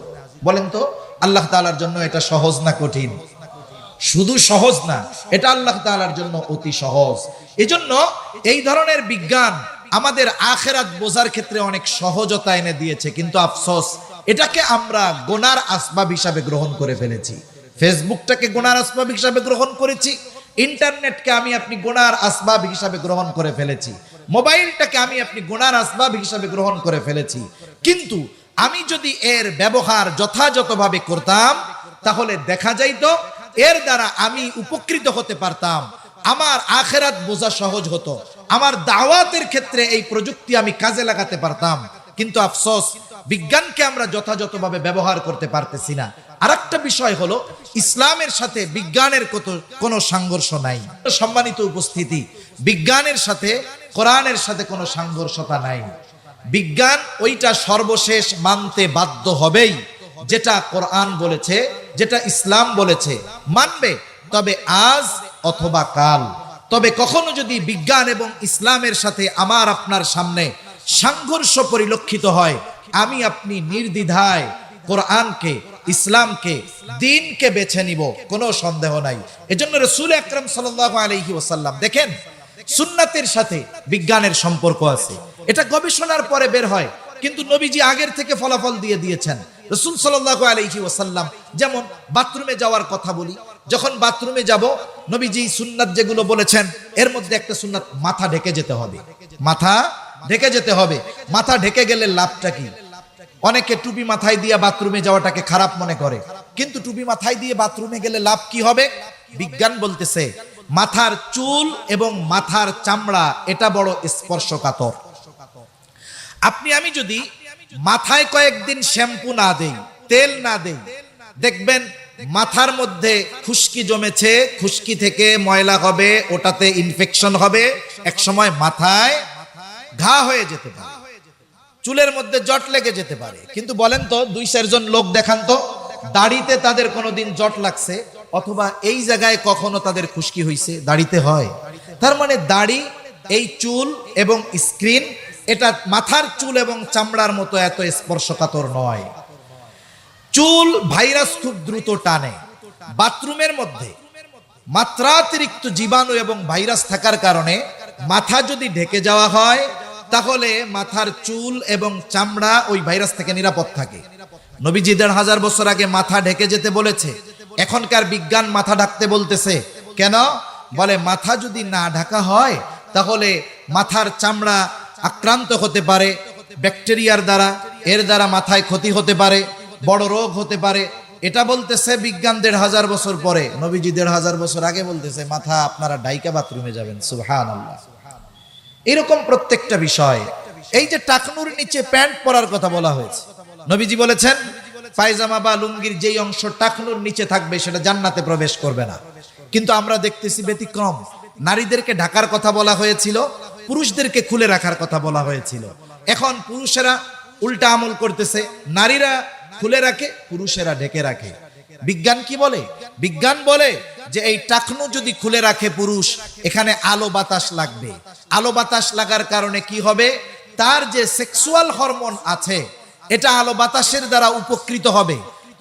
বলেন তো আল্লাহ তাআলার জন্য এটা সহজ না কঠিন? শুধু সহজ না, এটা আল্লাহ তাআলার জন্য অতি সহজ। এজন্য এই ধরনের বিজ্ঞান আমাদের আখিরাত বোঝার ক্ষেত্রে অনেক সহজতা এনে দিয়েছে। কিন্তু আফসোস, এটাকে আমরা গোনার আসবাব হিসাবে গ্রহণ করে ফেলেছি। ফেসবুকটাকে গোনার আসবাব হিসাবে গ্রহণ করেছি, ইন্টারনেটকে আমি আপনি গোনার আসবাব হিসাবে গ্রহণ করে ফেলেছি, মোবাইলটাকে আমি আপনি গোনার আসবাব হিসাবে গ্রহণ করে ফেলেছি। কিন্তু আমি যদি এর ব্যবহার যথাযথভাবে করতাম, তাহলে দেখা যাইতো এর দ্বারা আমি উপকৃত হতে পারতাম, আমার আখিরাত বোঝা সহজ হতো, আমার দাওয়াতের ক্ষেত্রে এই প্রযুক্তি আমি কাজে লাগাতে পারতাম। কিন্তু আফসোস, বিজ্ঞানকে আমরা যথাযথভাবে ব্যবহার করতে পারতেছি না। আরেকটা বিষয় হলো, ইসলামের সাথে বিজ্ঞানের কোনো সংঘর্ষ নাই। সম্মানিত উপস্থিতি, বিজ্ঞানের সাথে কোরআনের সাথে কোনো সংঘর্ষতা নাই। বিজ্ঞান ওইটা সর্বশেষ মানতে বাধ্য হবেই, যেটা কোরআন বলেছে, যেটা ইসলাম বলেছে মানবে, তবে আজ অথবা কাল। তবে কখনো যদি বিজ্ঞান এবং ইসলামের সাথে আমার আপনার সামনে সংঘর্ষ পরিলক্ষিত হয়, আমি আপনি নির্দ্বিধায় কোরআনকে, ইসলামকে, দ্বীনকে বেছে নিব, কোনো সন্দেহ নাই। এজন্য রাসূল আকরাম সাল্লাল্লাহু আলাইহি ওয়াসাল্লাম, দেখেন সুন্নাতের সাথে বিজ্ঞানের সম্পর্ক আছে, এটা গবেষণার পরে বের হয়, কিন্তু নবীজি আগের থেকে ফলাফল দিয়ে দিয়েছেন। রাসূল সাল্লাল্লাহু আলাইহি ওয়াসাল্লাম, যেমন বাথরুমে যাওয়ার কথা বলি, যখন বাথরুমে যাব, নবীজি সুন্নাত যেগুলো বলেছেন, এর মধ্যে একটা সুন্নাত, মাথা ঢেকে যেতে হবে। মাথা ঢেকে যেতে হবে। মাথা ঢেকে গেলে লাভটা কি? অনেকে টুপি মাথায় দিয়ে বাথরুমে যাওয়াটাকে খারাপ মনে করে, কিন্তু টুপি মাথায় দিয়ে বাথরুমে গেলে লাভ কি হবে? বিজ্ঞান বলতেছে মাথার চুল এবং মাথার চামড়া এটা বড় স্পর্শকাতর। আপনি আমি যদি মাথায় কয়েকদিন শ্যাম্পু না দেই, তেল না দেই, দেখবেন মাথার মধ্যে খুশকি জমেছে, খুশকি থেকে ময়লা হবে, ওটাতে ইনফেকশন হবে, একসময় মাথায় ঘা হয়ে যেতে পারে, চুলের মধ্যে জট লেগে যেতে পারে। কিন্তু বলেন তো, 2-4 জন লোক দেখান তো, দাড়িতে তাদের কোনোদিন জট লাগছে অথবা এই জায়গায় কখনো তাদের খুশকি হয়েছে? দাড়িতে হয়। তার মানে দাড়ি, এই চুল এবং স্ক্রিন, এটা মাথার চুল এবং চামড়ার মতো এত স্পর্শকাতর নয়। চুল ভাইরাস খুব দ্রুত টানে। বাথরুমের মধ্যে মাত্রাতিরিক্ত জীবাণু এবং ভাইরাস থাকার কারণে মাথা যদি ঢেকে যাওয়া হয় তাহলে মাথার চুল এবং চামড়া ওই ভাইরাস থেকে নিরাপদ থাকে। নবীজি ১৫০০ বছর আগে মাথা ঢেকে যেতে বলেছে, এখনকার বিজ্ঞান মাথা ঢাকতে বলতেছে। কেন? বলে মাথা যদি না ঢাকা হয় তাহলে মাথার চামড়া আক্রান্ত হতে পারে ব্যাকটেরিয়ার দ্বারা, এর দ্বারা মাথায় ক্ষতি হতে পারে, বড় রোগ হতে পারে। এটা বলতেছে বিজ্ঞান ১৫০০ বছর পরে। নবীজি ১৫০০ বছর আগে বলতেছে মাথা আপনারা ডাইকা বাথরুমে যাবেন। সুবহানাল্লাহ। এরকম প্রত্যেকটা বিষয়। এই যে টাকনুর নিচে প্যান্ট পরার কথা বলা হয়েছে, নবীজি বলেছেন পায়জামা বা লুঙ্গির যেই অংশ টাকনুর নিচে থাকবে সেটা জান্নাতে প্রবেশ করবে না। কিন্তু আমরা দেখতেছি ব্যতিক্রম। নারীদেরকে ঢাকার কথা বলা হয়েছিল, পুরুষদেরকে খুলে রাখার কথা বলা হয়েছিল। এখন পুরুষেরা উল্টা আমল করতেছে, নারীরা খুলে রাখে, পুরুষেরা ঢেকে রাখে। বিজ্ঞান কি বলে? বিজ্ঞান বলে যে এই টাকনু যদি খুলে রাখে পুরুষ, এখানে আলো বাতাস লাগবে। আলো বাতাস লাগার কারণে কি হবে? তার যে সেক্সুয়াল হরমোন আছে এটা আলো বাতাসের দ্বারা উপকৃত হবে,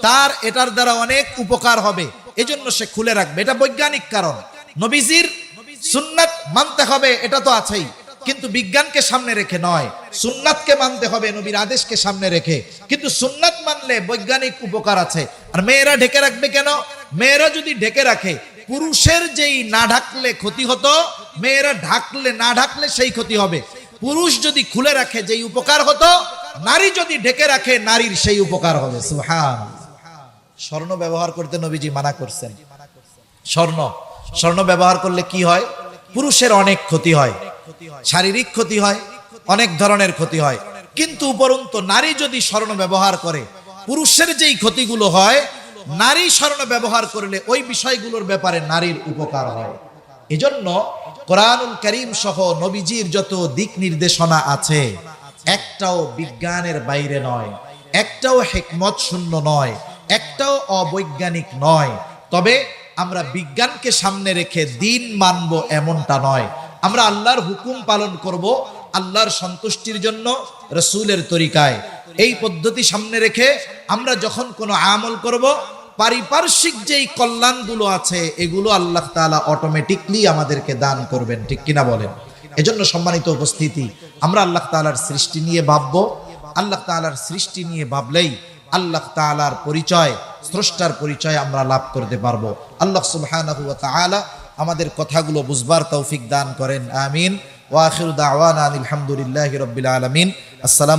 তার এটার দ্বারা অনেক উপকার হবে, এজন্য সে খুলে রাখবে। এটা বৈজ্ঞানিক কারণ। নবীজির সুন্নাত মানতে হবে, এটা তো আছেই, কিন্তু বিজ্ঞানকে সামনে রেখে নয়। সুন্নাতকে মানতে হবে নবীর আদেশকে সামনে রেখে। কিন্তু সুন্নাত মানলে বৈজ্ঞানিক উপকার আছে। আর মেয়েরা ঢেকে রাখবে কেন? মেয়েরা যদি ঢেকে রাখে, পুরুষের যেই না ঢাকলে ক্ষতি হতো, মেয়েরা ঢাকলে না ঢাকলে সেই ক্ষতি হবে। পুরুষ যদি খুলে রাখে যেই উপকার হতো, নারী যদি ঢেকে রাখে নারীর সেই উপকার হবে। সুবহানাল্লাহ। স্বর্ণ ব্যবহার করতে নবীজি মানা করছেন। স্বর্ণ ব্যবহার করলে কি হয়? পুরুষের অনেক ক্ষতি হয়, শারীরিক ক্ষতি হয়, অনেক ধরনের ক্ষতি হয়। কিন্তু উপরন্তু নারী যদি স্বর্ণ ব্যবহার করে, পুরুষের যেই ক্ষতিগুলো হয়, নারী স্বর্ণ ব্যবহার করলে ওই বিষয়গুলোর ব্যাপারে নারীর উপকার হয়। এজন্য কোরআনুল কারীম সহ নবীজির যত দিক নির্দেশনা আছে একটাও বিজ্ঞানের বাইরে নয়, একটাও হিকমত শূন্য নয়, একটাও অবৈজ্ঞানিক নয়। তবে আমরা বিজ্ঞানকে সামনে রেখে দিন মানব এমনটা নয়। আমরা আল্লাহর হুকুম পালন করব আল্লাহর সন্তুষ্টির জন্য, রাসূলের তরিকায়। এই পদ্ধতি সামনে রেখে আমরা যখন কোনো আমল করব, পারিপার্শ্বিক যেই কল্যাণগুলো আছে এগুলো আল্লাহ তাআলা অটোমেটিকলি আমাদেরকে দান করবেন। ঠিক কিনা বলেন? এজন্য সম্মানিত উপস্থিতি, আমরা আল্লাহ তাআলার সৃষ্টি নিয়ে ভাববো। আল্লাহ তাআলার সৃষ্টি নিয়ে ভাবলেই আল্লাহ তাআলার পরিচয়, স্রষ্টার পরিচয় আমরা লাভ করতে পারবো। আল্লাহ সুবহানাহু ওয়া তাআলা আমাদের কথাগুলো বুঝবার তৌফিক দান করেন। আমিন। ওয়া আখিরু দাওয়ানা আলহামদুলিল্লাহি রাব্বিল আলামিন। আসসালামু